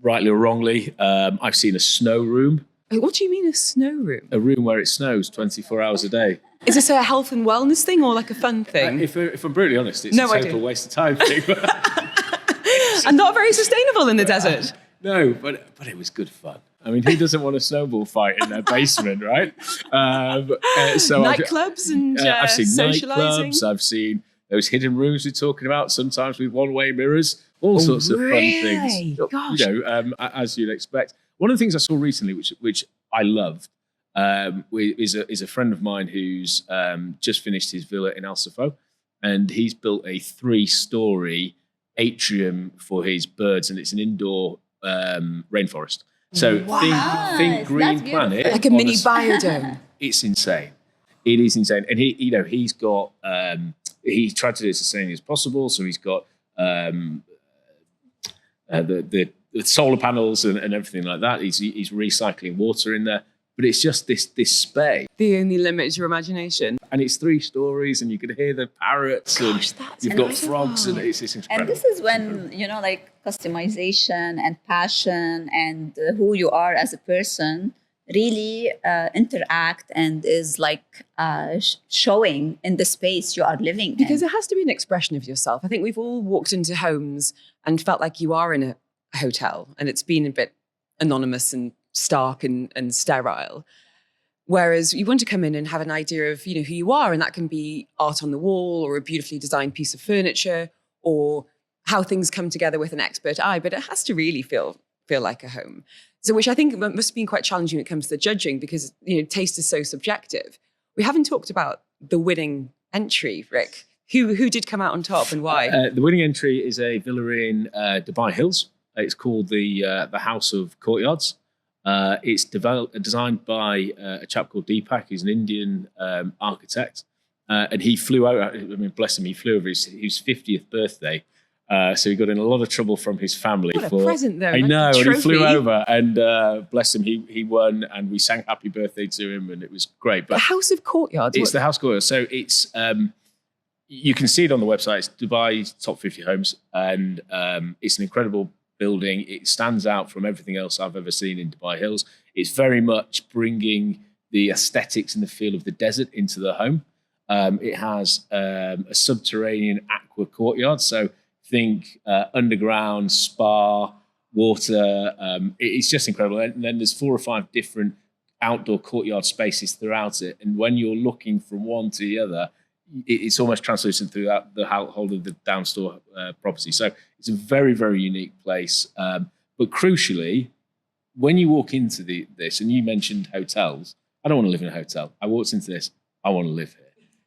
[SPEAKER 3] rightly or wrongly. I've seen a snow room.
[SPEAKER 1] What do you mean a snow room?
[SPEAKER 3] A room where it snows 24 hours a day.
[SPEAKER 1] Is this a health and wellness thing or like a fun thing?
[SPEAKER 3] If I'm brutally honest, it's a total waste of time thing.
[SPEAKER 1] And not very sustainable in the desert.
[SPEAKER 3] No, but it was good fun. I mean, who doesn't want a snowball fight in their basement, right? So
[SPEAKER 1] nightclubs and
[SPEAKER 3] I've seen
[SPEAKER 1] socializing.
[SPEAKER 3] Nightclubs. I've seen those hidden rooms we're talking about, sometimes with one-way mirrors, all sorts of fun things.
[SPEAKER 1] Gosh.
[SPEAKER 3] As you'd expect. One of the things I saw recently, which I loved, is a friend of mine who's just finished his villa in Al Safo, and he's built a 3-story atrium for his birds, and it's an indoor rainforest. So think Green Planet,
[SPEAKER 1] like a mini biodome.
[SPEAKER 3] It's insane. It is insane, and he's got he tried to do it as sustainably as possible. So he's got the solar panels and everything like that. He's recycling water in there. But it's just this space.
[SPEAKER 1] The only limit is your imagination.
[SPEAKER 3] And it's 3 stories, and you can hear the parrots,
[SPEAKER 1] Gosh,
[SPEAKER 3] and
[SPEAKER 1] that's
[SPEAKER 3] you've got
[SPEAKER 1] incredible.
[SPEAKER 3] frogs, and it's incredible.
[SPEAKER 2] And this is when, like customization and passion and who you are as a person really interact and is like showing in the space you are living
[SPEAKER 1] Because
[SPEAKER 2] in.
[SPEAKER 1] it has to be an expression of yourself. I think we've all walked into homes and felt like you are in a hotel and it's been a bit anonymous and stark and sterile. Whereas you want to come in and have an idea of, who you are, and that can be art on the wall or a beautifully designed piece of furniture or how things come together with an expert eye, but it has to really feel like a home. So which I think must have been quite challenging when it comes to the judging because, taste is so subjective. We haven't talked about the winning entry, Rick. Who did come out on top and why?
[SPEAKER 3] The winning entry is a villa in Dubai Hills. It's called the House of Courtyards. It's designed by a chap called Deepak. He's an Indian architect. And he flew out, bless him, he flew over his 50th birthday. So he got in a lot of trouble from his family.
[SPEAKER 1] What a present, though.
[SPEAKER 3] I
[SPEAKER 1] like
[SPEAKER 3] know,
[SPEAKER 1] a
[SPEAKER 3] and he flew
[SPEAKER 1] trophy.
[SPEAKER 3] over, and bless him, he won, and we sang happy birthday to him, and it was great.
[SPEAKER 1] The
[SPEAKER 3] But
[SPEAKER 1] House of Courtyards.
[SPEAKER 3] it's the House Courtyards. So it's, you can see it on the website. It's Dubai's top 50 homes, and it's an incredible building. It stands out from everything else I've ever seen in Dubai Hills. It's very much bringing the aesthetics and the feel of the desert into the home. It has a subterranean aqua courtyard. So think underground, spa, water. It's just incredible. And then there's 4 or 5 different outdoor courtyard spaces throughout it. And when you're looking from one to the other, it's almost translucent throughout the whole of the downstore property. So it's a very, very unique place. But crucially, when you walk into this, and you mentioned hotels, I don't want to live in a hotel. I walked into this, I want to live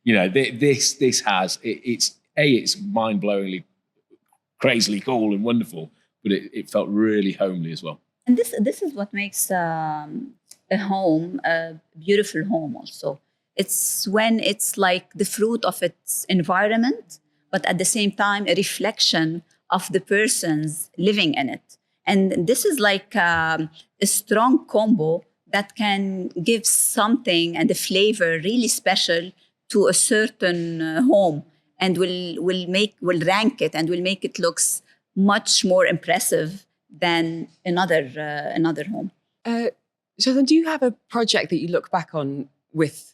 [SPEAKER 3] here. This has, it's mind-blowingly, crazily cool and wonderful, but it felt really homely as well.
[SPEAKER 2] And this is what makes a home a beautiful home also. It's when it's like the fruit of its environment, but at the same time, a reflection of the persons living in it. And this is like a strong combo that can give something and a flavor really special to a certain home, and will rank it and will make it looks much more impressive than another home.
[SPEAKER 1] So then, do you have a project that you look back on with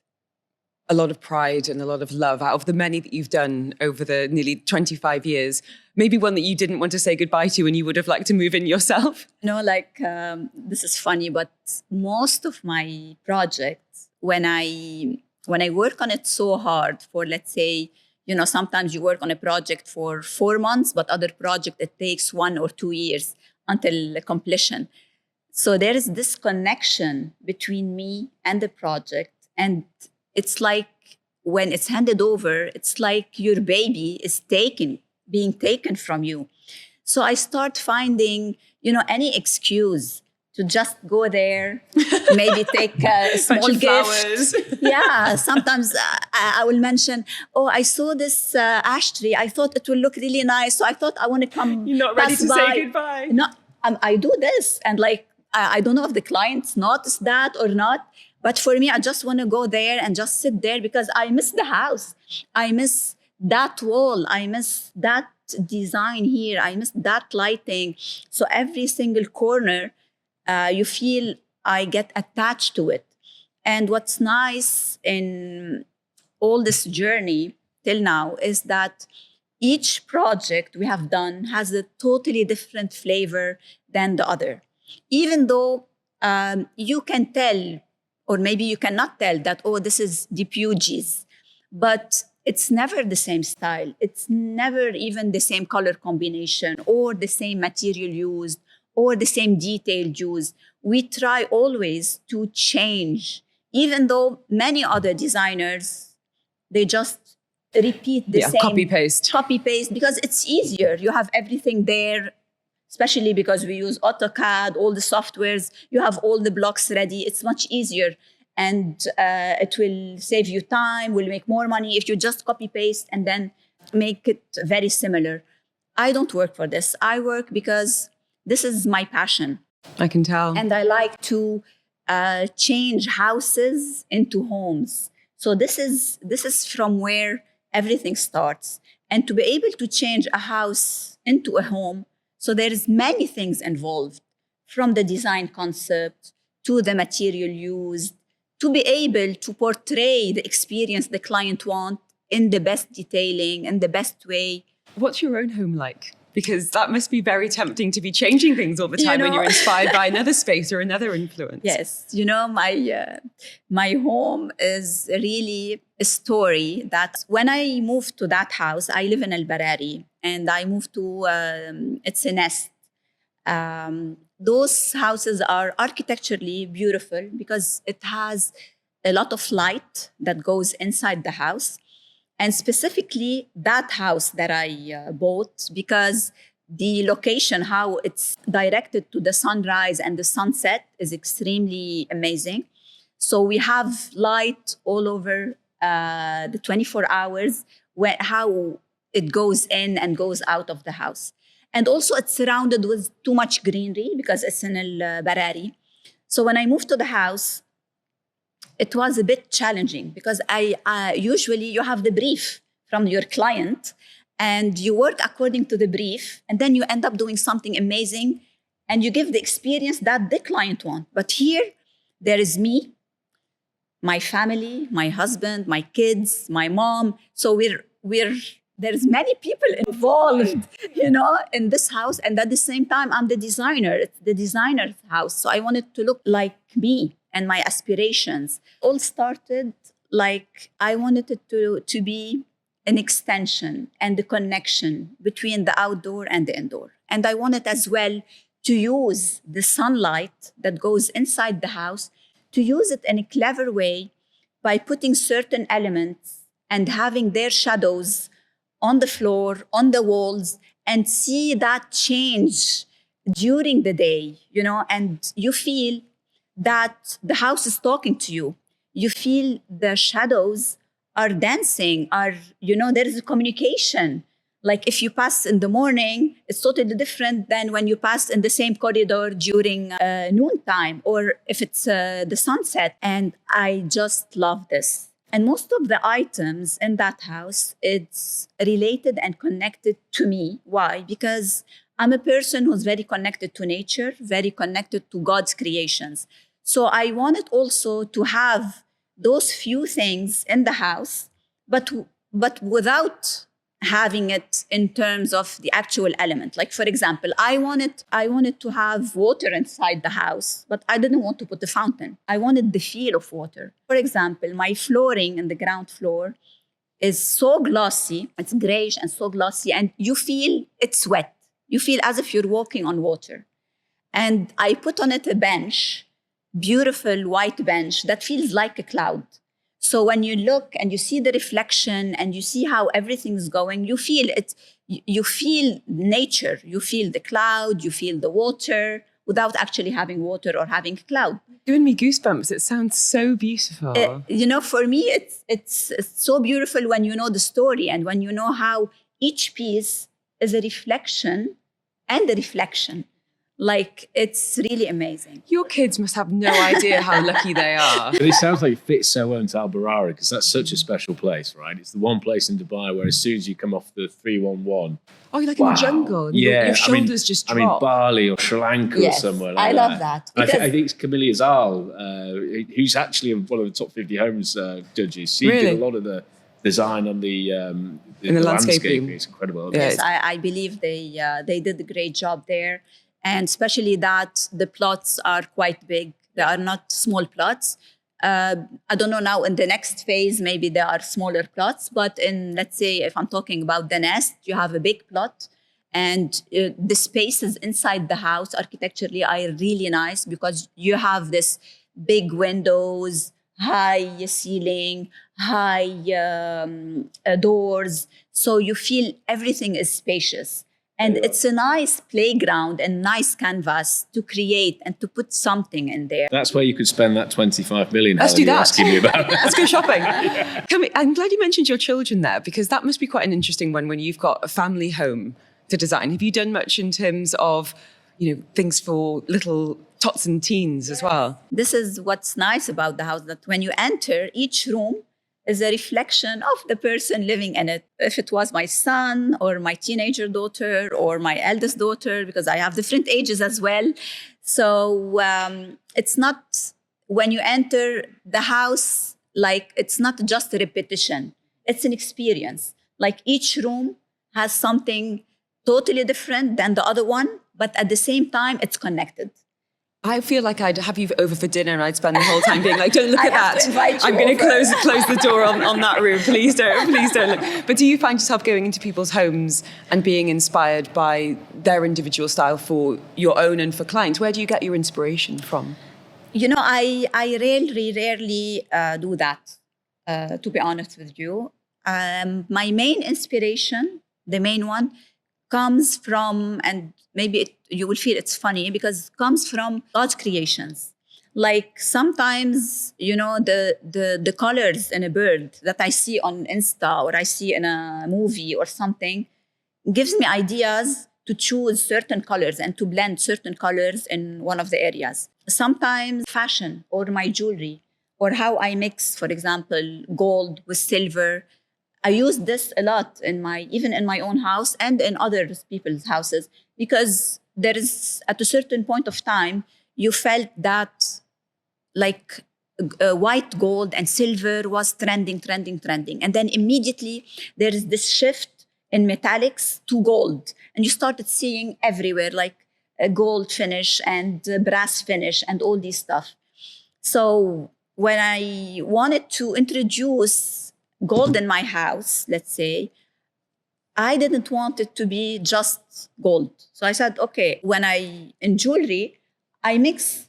[SPEAKER 1] a lot of pride and a lot of love out of the many that you've done over the nearly 25 years? Maybe one that you didn't want to say goodbye to and you would have liked to move in yourself?
[SPEAKER 2] This is funny, but most of my projects, when I work on it so hard for, let's say, sometimes you work on a project for 4 months, but other project, it takes 1 or 2 years until completion. So there is this connection between me and the project. And it's like when it's handed over, it's like your baby is being taken from you. So I start finding, any excuse to just go there, maybe take a small
[SPEAKER 1] Bunch of
[SPEAKER 2] gift.
[SPEAKER 1] flowers.
[SPEAKER 2] Yeah, sometimes I will mention, I saw this ash tree. I thought it will look really nice. So I thought I want to come.
[SPEAKER 1] You're not ready
[SPEAKER 2] pass
[SPEAKER 1] to
[SPEAKER 2] by.
[SPEAKER 1] say goodbye.
[SPEAKER 2] No, I do this. And I don't know if the clients notice that or not. But for me, I just want to go there and just sit there because I miss the house. I miss that wall. I miss that design here. I miss that lighting. So every single corner, you feel I get attached to it. And what's nice in all this journey till now is that each project we have done has a totally different flavor than the other. Even though you can tell, or maybe you cannot tell that, this is Depugies, but it's never the same style. It's never even the same color combination or the same material used or the same detail used. We try always to change, even though many other designers, they just repeat the same.
[SPEAKER 1] Copy paste,
[SPEAKER 2] because it's easier. You have everything there, especially because we use AutoCAD, all the softwares. You have all the blocks ready. It's much easier. And it will save you time, will make more money if you just copy paste and then make it very similar. I don't work for this. I work because This is my passion.
[SPEAKER 1] I can tell.
[SPEAKER 2] And I like to change houses into homes. So this is from where everything starts. And to be able to change a house into a home, so there is many things involved, from the design concept to the material used, to be able to portray the experience the client wants in the best detailing and the best way.
[SPEAKER 1] What's your own home like? Because that must be very tempting to be changing things all the time when you're inspired by another space or another influence.
[SPEAKER 2] Yes, my home is really a story that when I moved to that house, I live in El Barari, and I moved to, it's a nest. Those houses are architecturally beautiful because it has a lot of light that goes inside the house. And specifically that house that I bought, because the location, how it's directed to the sunrise and the sunset, is extremely amazing. So we have light all over the 24 hours, how it goes in and goes out of the house. And also it's surrounded with too much greenery because it's in El Barari. So when I moved to the house, it was a bit challenging because usually you have the brief from your client and you work according to the brief, and then you end up doing something amazing and you give the experience that the client wants. But here, there is me, my family, my husband, my kids, my mom. So there's many people involved, in this house. And at the same time, I'm the designer. It's the designer's house. So I wanted to look like me and my aspirations. All started like I wanted it to be an extension and the connection between the outdoor and the indoor. And I wanted as well to use the sunlight that goes inside the house, to use it in a clever way by putting certain elements and having their shadows on the floor, on the walls, and see that change during the day, and you feel that the house is talking to you. You feel the shadows are dancing, there is a communication. Like if you pass in the morning, it's totally different than when you pass in the same corridor during noontime, or if it's the sunset. And I just love this. And most of the items in that house, it's related and connected to me. Why? Because I'm a person who's very connected to nature, very connected to God's creations. So I wanted also to have those few things in the house, but without having it in terms of the actual element. Like, for example, I wanted to have water inside the house, but I didn't want to put a fountain. I wanted the feel of water. For example, my flooring in the ground floor is so glossy. It's grayish and so glossy, and you feel it's wet. You feel as if you're walking on water. And I put on it a bench, beautiful white bench that feels like a cloud. So when you look and you see the reflection and you see how everything's going, you feel it. You feel nature. You feel the cloud. You feel the water without actually having water or having a cloud.
[SPEAKER 1] Giving me goosebumps. It sounds so beautiful.
[SPEAKER 2] For me, it's so beautiful when you know the story and when you know how each piece is a reflection and a reflection. Like, it's really amazing.
[SPEAKER 1] Your kids must have no idea how lucky they are.
[SPEAKER 3] But it sounds like it fits so well into Al Barari because that's such a special place, right? It's the one place in Dubai where as soon as you come off the 311...
[SPEAKER 1] Oh, you're like in the jungle. And your shoulders just drop.
[SPEAKER 3] I mean, Bali or Sri Lanka or somewhere like that.
[SPEAKER 2] I love that.
[SPEAKER 3] I think it's Camille Azal, who's actually one of the top 50 homes judges. She did a lot of the design on the landscaping. It's incredible.
[SPEAKER 2] Yes, I believe they did a great job there. And especially that the plots are quite big. They are not small plots. I don't know now in the next phase, maybe there are smaller plots, but let's say if I'm talking about the nest, you have a big plot and the spaces inside the house architecturally are really nice because you have this big windows, high ceiling, high doors. So you feel everything is spacious. And it's a nice playground and nice canvas to create and to put something in there.
[SPEAKER 3] That's where you could spend that 25 million.
[SPEAKER 1] Let's do that.
[SPEAKER 3] Asking me about.
[SPEAKER 1] Let's go shopping. I'm glad you mentioned your children there because that must be quite an interesting one when you've got a family home to design. Have you done much in terms of, things for little tots and teens as well.
[SPEAKER 2] This is what's nice about the house, that when you enter, each room is a reflection of the person living in it. If it was my son or my teenager daughter or my eldest daughter, because I have different ages as well. So it's not, when you enter the house, like it's not just a repetition, it's an experience. Like each room has something totally different than the other one, but at the same time, it's connected.
[SPEAKER 1] I feel like I'd have you over for dinner and I'd spend the whole time being like, don't look at that. I'm going to close the door on that room. Please don't look. But do you find yourself going into people's homes and being inspired by their individual style for your own and for clients? Where do you get your inspiration from?
[SPEAKER 2] I rarely do that, to be honest with you. My main inspiration, the main one, comes from, and maybe you will feel it's funny, because it comes from God's creations. Like sometimes, the colors in a bird that I see on Insta or I see in a movie or something gives me ideas to choose certain colors and to blend certain colors in one of the areas. Sometimes fashion or my jewelry or how I mix, for example, gold with silver. I use this a lot even in my own house and in other people's houses, because there is, at a certain point of time, you felt that like white gold and silver was trending. And then immediately there is this shift in metallics to gold. And you started seeing everywhere like a gold finish and brass finish and all these stuff. So when I wanted to introduce gold in my house, let's say, I didn't want it to be just gold. So I said, okay, in jewelry, I mix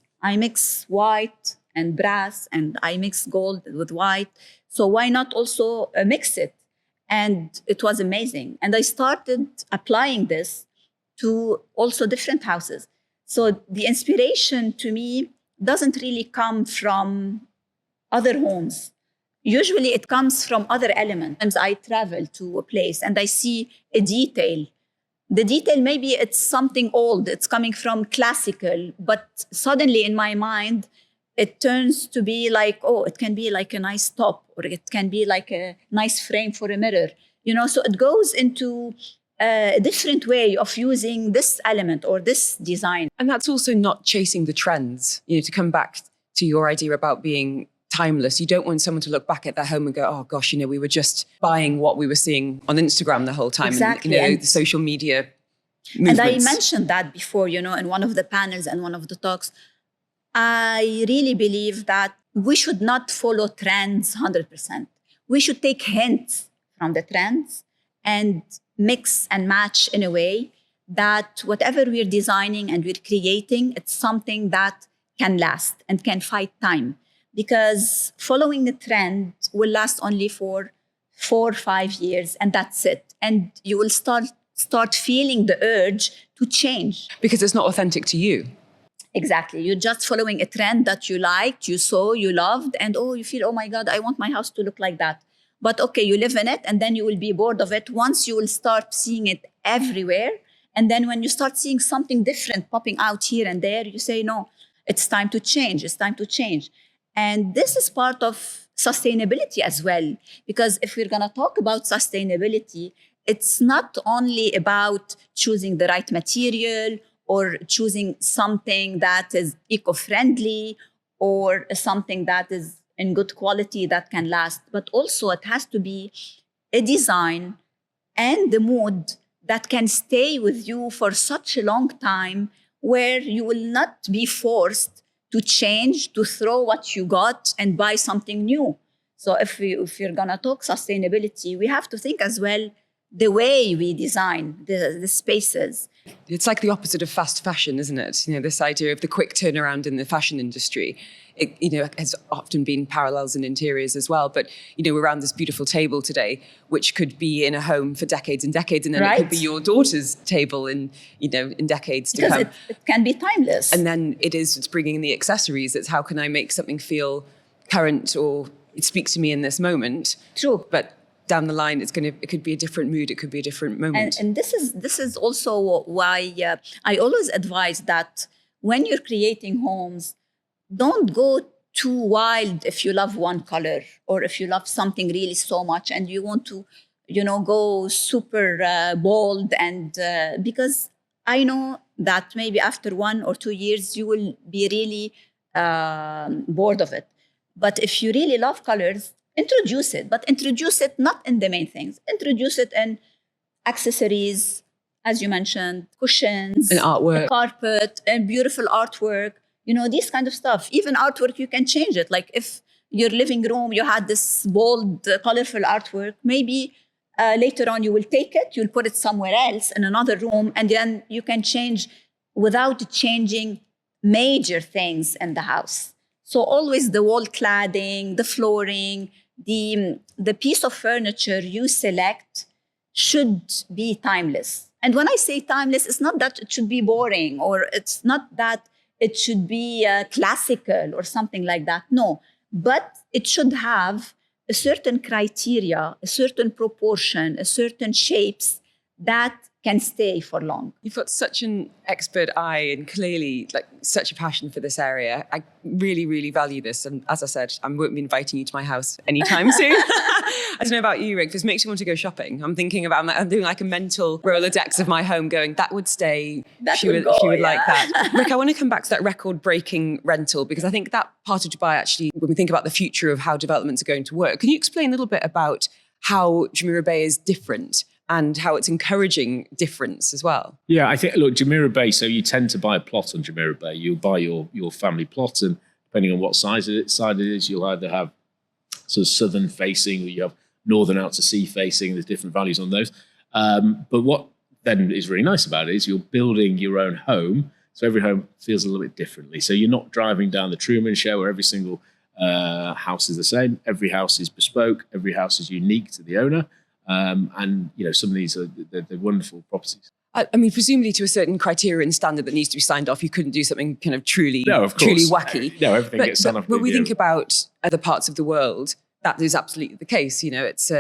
[SPEAKER 2] white and brass, and I mix gold with white. So why not also mix it? And it was amazing. And I started applying this to also different houses. So the inspiration to me doesn't really come from other homes. Usually it comes from other elements. Sometimes I travel to a place and I see a detail. The detail, maybe it's something old, it's coming from classical, but suddenly in my mind, it turns to be like, oh, it can be like a nice top, or it can be like a nice frame for a mirror. So it goes into a different way of using this element or this design.
[SPEAKER 1] And that's also not chasing the trends, to come back to your idea about being timeless. You don't want someone to look back at their home and go, oh gosh, we were just buying what we were seeing on Instagram the whole time.
[SPEAKER 2] Exactly.
[SPEAKER 1] And the social media movements.
[SPEAKER 2] And I mentioned that before, in one of the panels and one of the talks. I really believe that we should not follow trends 100%. We should take hints from the trends and mix and match in a way that whatever we're designing and we're creating, it's something that can last and can fight time. Because following the trend will last only for 4 or 5 years, and that's it. And you will start feeling the urge to change.
[SPEAKER 1] Because it's not authentic to you.
[SPEAKER 2] Exactly. You're just following a trend that you liked, you saw, you loved, and you feel, oh my God, I want my house to look like that. But okay, you live in it, and then you will be bored of it once you will start seeing it everywhere. And then when you start seeing something different popping out here and there, you say, no, it's time to change. It's time to change. And this is part of sustainability as well. Because if we're going to talk about sustainability, it's not only about choosing the right material or choosing something that is eco-friendly or something that is in good quality that can last, but also it has to be a design and the mood that can stay with you for such a long time, where you will not be forced to change, to throw what you got and buy something new. So if you're going to talk sustainability, we have to think as well the way we design the spaces.
[SPEAKER 1] It's like the opposite of fast fashion, isn't it? This idea of the quick turnaround in the fashion industry. It, has often been parallels in interiors as well. But, we're around this beautiful table today, which could be in a home for decades and decades. And then
[SPEAKER 2] Right.
[SPEAKER 1] It could be your daughter's table in decades to come.
[SPEAKER 2] Because it can be timeless.
[SPEAKER 1] And then it's bringing in the accessories. It's how can I make something feel current or it speaks to me in this moment.
[SPEAKER 2] True.
[SPEAKER 1] But down the line, it could be a different mood, it could be a different moment.
[SPEAKER 2] And this is also why I always advise that when you're creating homes, don't go too wild if you love one color or if you love something really so much and you want to, go super bold. And because I know that maybe after 1 or 2 years, you will be really bored of it. But if you really love colors, introduce it, but introduce it not in the main things. Introduce it in accessories, as you mentioned, cushions,
[SPEAKER 1] and artwork,
[SPEAKER 2] a carpet, and beautiful artwork. These kind of stuff. Even artwork, you can change it. Like if your living room, you had this bold, colorful artwork, maybe later on you will take it, you'll put it somewhere else in another room, and then you can change without changing major things in the house. So always the wall cladding, the flooring, the piece of furniture you select should be timeless. And when I say timeless, it's not that it should be boring, or it's not that it should be classical or something like that. No, but it should have a certain criteria, a certain proportion, a certain shapes that can stay for long.
[SPEAKER 1] You've got such an expert eye and clearly like such a passion for this area. I really, really value this. And as I said, I won't be inviting you to my house anytime soon. I don't know about you, Rick, this makes me want to go shopping. I'm thinking about, I'm doing like a mental Rolodex of my home going, that would stay, she would like that. Rick, I want to come back to that record-breaking rental, because I think that part of Dubai actually, when we think about the future of how developments are going to work, can you explain a little bit about how Jumeirah Bay is different and how it's encouraging difference as well?
[SPEAKER 3] Yeah, I think, look, Jumeirah Bay, so you tend to buy a plot on Jumeirah Bay. You'll buy your family plot, and depending on what side it is, you'll either have sort of southern facing or you have northern out to sea facing. There's different values on those. But what then is really nice about it is you're building your own home. So every home feels a little bit differently. So you're not driving down the Truman Show where every single house is the same. Every house is bespoke. Every house is unique to the owner. And some of these they're wonderful properties.
[SPEAKER 1] I mean, presumably to a certain criteria and standard that needs to be signed off, you couldn't do something kind of truly wacky.
[SPEAKER 3] No, everything gets signed off.
[SPEAKER 1] But we think about other parts of the world, that is absolutely the case. It's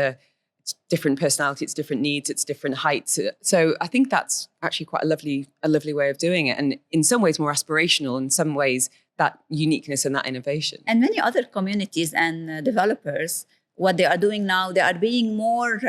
[SPEAKER 1] different personality, it's different needs, it's different heights. So I think that's actually quite a lovely way of doing it. And in some ways more aspirational, in some ways that uniqueness and that innovation.
[SPEAKER 2] And many other communities and developers, what they are doing now, they are being more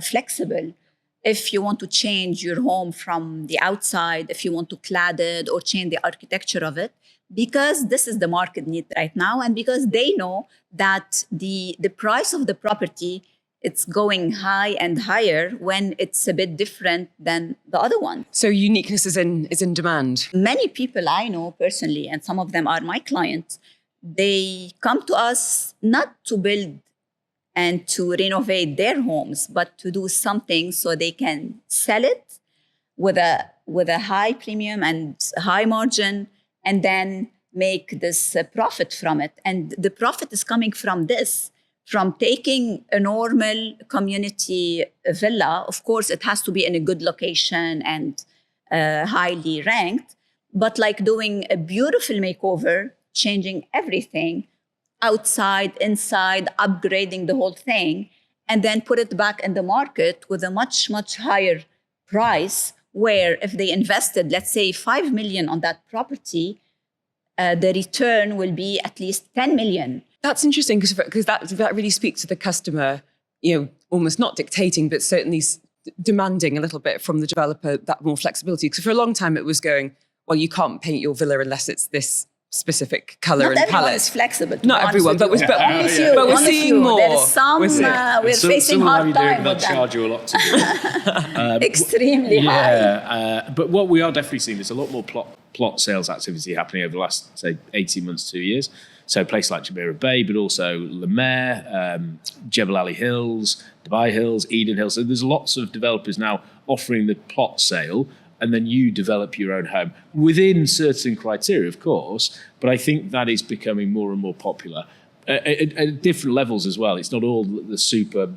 [SPEAKER 2] flexible. If you want to change your home from the outside, if you want to clad it or change the architecture of it, because this is the market need right now, and because they know that the price of the property, it's going high and higher when it's a bit different than the other one.
[SPEAKER 1] So uniqueness is in demand.
[SPEAKER 2] Many people I know personally, and some of them are my clients, they come to us not to build and to renovate their homes, but to do something so they can sell it with a high premium and high margin, and then make this profit from it. And the profit is coming from this, from taking a normal community villa. Of course, it has to be in a good location and highly ranked, but like doing a beautiful makeover, changing everything, outside, inside, upgrading the whole thing, and then put it back in the market with a much, much higher price, where if they invested, let's say 5 million on that property, the return will be at least 10 million.
[SPEAKER 1] That's interesting because that really speaks to the customer, almost not dictating, but certainly demanding a little bit from the developer that more flexibility. Because for a long time it was going, well, you can't paint your villa unless it's this specific color and palette.
[SPEAKER 2] Is flexible.
[SPEAKER 1] Not everyone, but we're seeing more.
[SPEAKER 2] There's some we're facing hard time with them.
[SPEAKER 3] Charge you a lot to do.
[SPEAKER 2] Extremely high.
[SPEAKER 3] But what we are definitely seeing, there's a lot more plot sales activity happening over the last, say, 18 months, 2 years. So places like Jumeirah Bay, but also La Mer, Jebel Ali Hills, Dubai Hills, Eden Hills. So there's lots of developers now offering the plot sale, and then you develop your own home within certain criteria, of course. But I think that is becoming more and more popular at different levels as well. It's not all the super,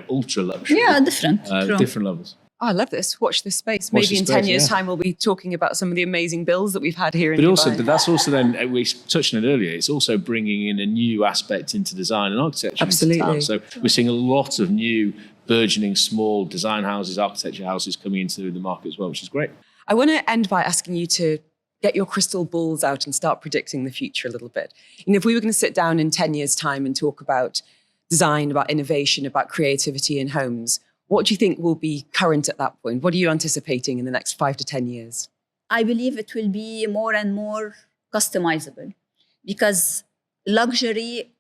[SPEAKER 3] ultra luxury.
[SPEAKER 2] Yeah, different.
[SPEAKER 3] Different levels.
[SPEAKER 1] Oh, I love this. Watch this space.
[SPEAKER 3] Watch
[SPEAKER 1] Maybe
[SPEAKER 3] this
[SPEAKER 1] in 10
[SPEAKER 3] space,
[SPEAKER 1] years'
[SPEAKER 3] yeah.
[SPEAKER 1] time, we'll be talking about some of the amazing builds that we've had here in
[SPEAKER 3] But
[SPEAKER 1] Dubai.
[SPEAKER 3] that's also then, we touched on it earlier, it's also bringing in a new aspect into design and architecture.
[SPEAKER 1] Absolutely.
[SPEAKER 3] Into town. So we're seeing a lot of new burgeoning small design houses, architecture houses coming into the market as well, which is great.
[SPEAKER 1] I want to end by asking you to get your crystal balls out and start predicting the future a little bit. You know, if we were going to sit down in 10 years' time and talk about design, about innovation, about creativity in homes, what do you think will be current at that point? What are you anticipating in the next 5 to 10 years?
[SPEAKER 2] I believe it will be more and more customizable because luxury,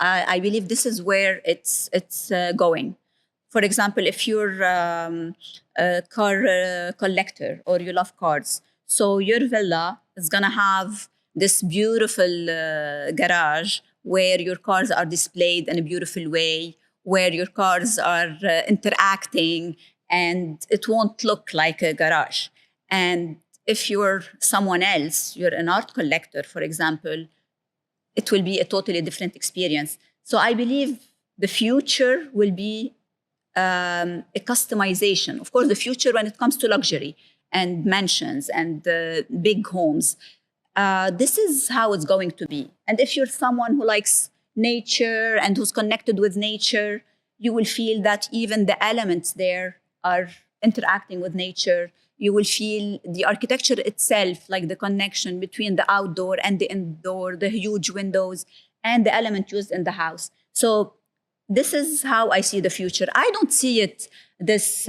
[SPEAKER 2] I believe this is where it's going. For example, if you're a car collector or you love cars, so your villa is gonna have this beautiful garage where your cars are displayed in a beautiful way, where your cars are interacting, and it won't look like a garage. And if you're someone else, you're an art collector, for example, it will be a totally different experience. So I believe the future will be a customization. Of course, the future when it comes to luxury and mansions and big homes, this is how it's going to be. And if you're someone who likes nature and who's connected with nature, you will feel that even the elements there are interacting with nature. You will feel the architecture itself, like the connection between the outdoor and the indoor, the huge windows, and the element used in the house. So this is how I see the future. I don't see it this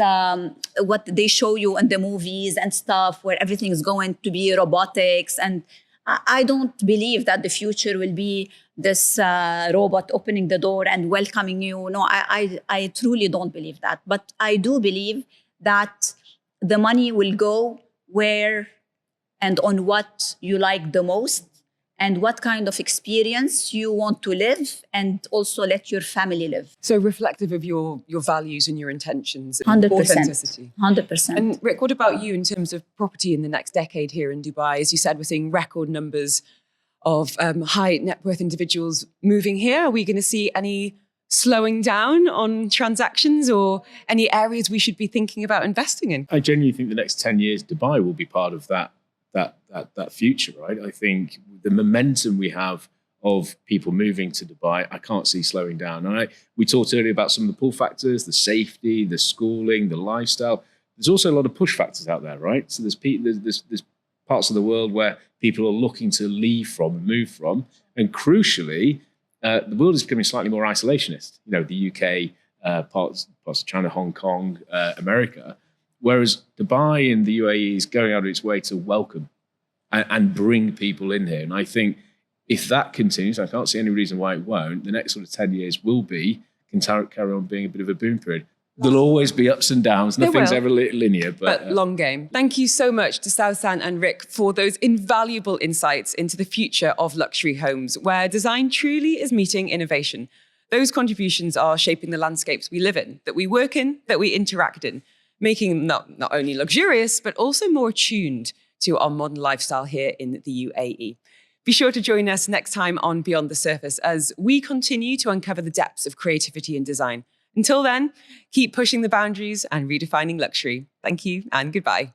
[SPEAKER 2] what they show you in the movies and stuff where everything is going to be robotics. And I don't believe that the future will be this robot opening the door and welcoming you. No, I truly don't believe that. But I do believe that the money will go where and on what you like the most and what kind of experience you want to live and also let your family live.
[SPEAKER 1] So reflective of your values and your intentions and
[SPEAKER 2] 100%.
[SPEAKER 1] authenticity.
[SPEAKER 2] 100%.
[SPEAKER 1] And Rick, what about you in terms of property in the next decade here in Dubai? As you said, we're seeing record numbers of high net worth individuals moving here. Are we going to see any slowing down on transactions or any areas we should be thinking about investing in?
[SPEAKER 3] I genuinely think the next 10 years, Dubai will be part of that future, right? I think the momentum we have of people moving to Dubai, I can't see slowing down. And we talked earlier about some of the pull factors, the safety, the schooling, the lifestyle. There's also a lot of push factors out there, right? So there's parts of the world where people are looking to leave from and move from. And crucially, the world is becoming slightly more isolationist. You know, the UK, parts of China, Hong Kong, America. Whereas Dubai and the UAE is going out of its way to welcome and bring people in here. And I think if that continues, I can't see any reason why it won't, the next sort of 10 years can carry on being a bit of a boom period. There'll always be ups and downs. Nothing's ever linear.
[SPEAKER 1] But long game. Thank you so much to Saosan and Rick for those invaluable insights into the future of luxury homes, where design truly is meeting innovation. Those contributions are shaping the landscapes we live in, that we work in, that we interact in, making them not only luxurious, but also more attuned to our modern lifestyle here in the UAE. Be sure to join us next time on Beyond the Surface as we continue to uncover the depths of creativity and design. Until then, keep pushing the boundaries and redefining luxury. Thank you and goodbye.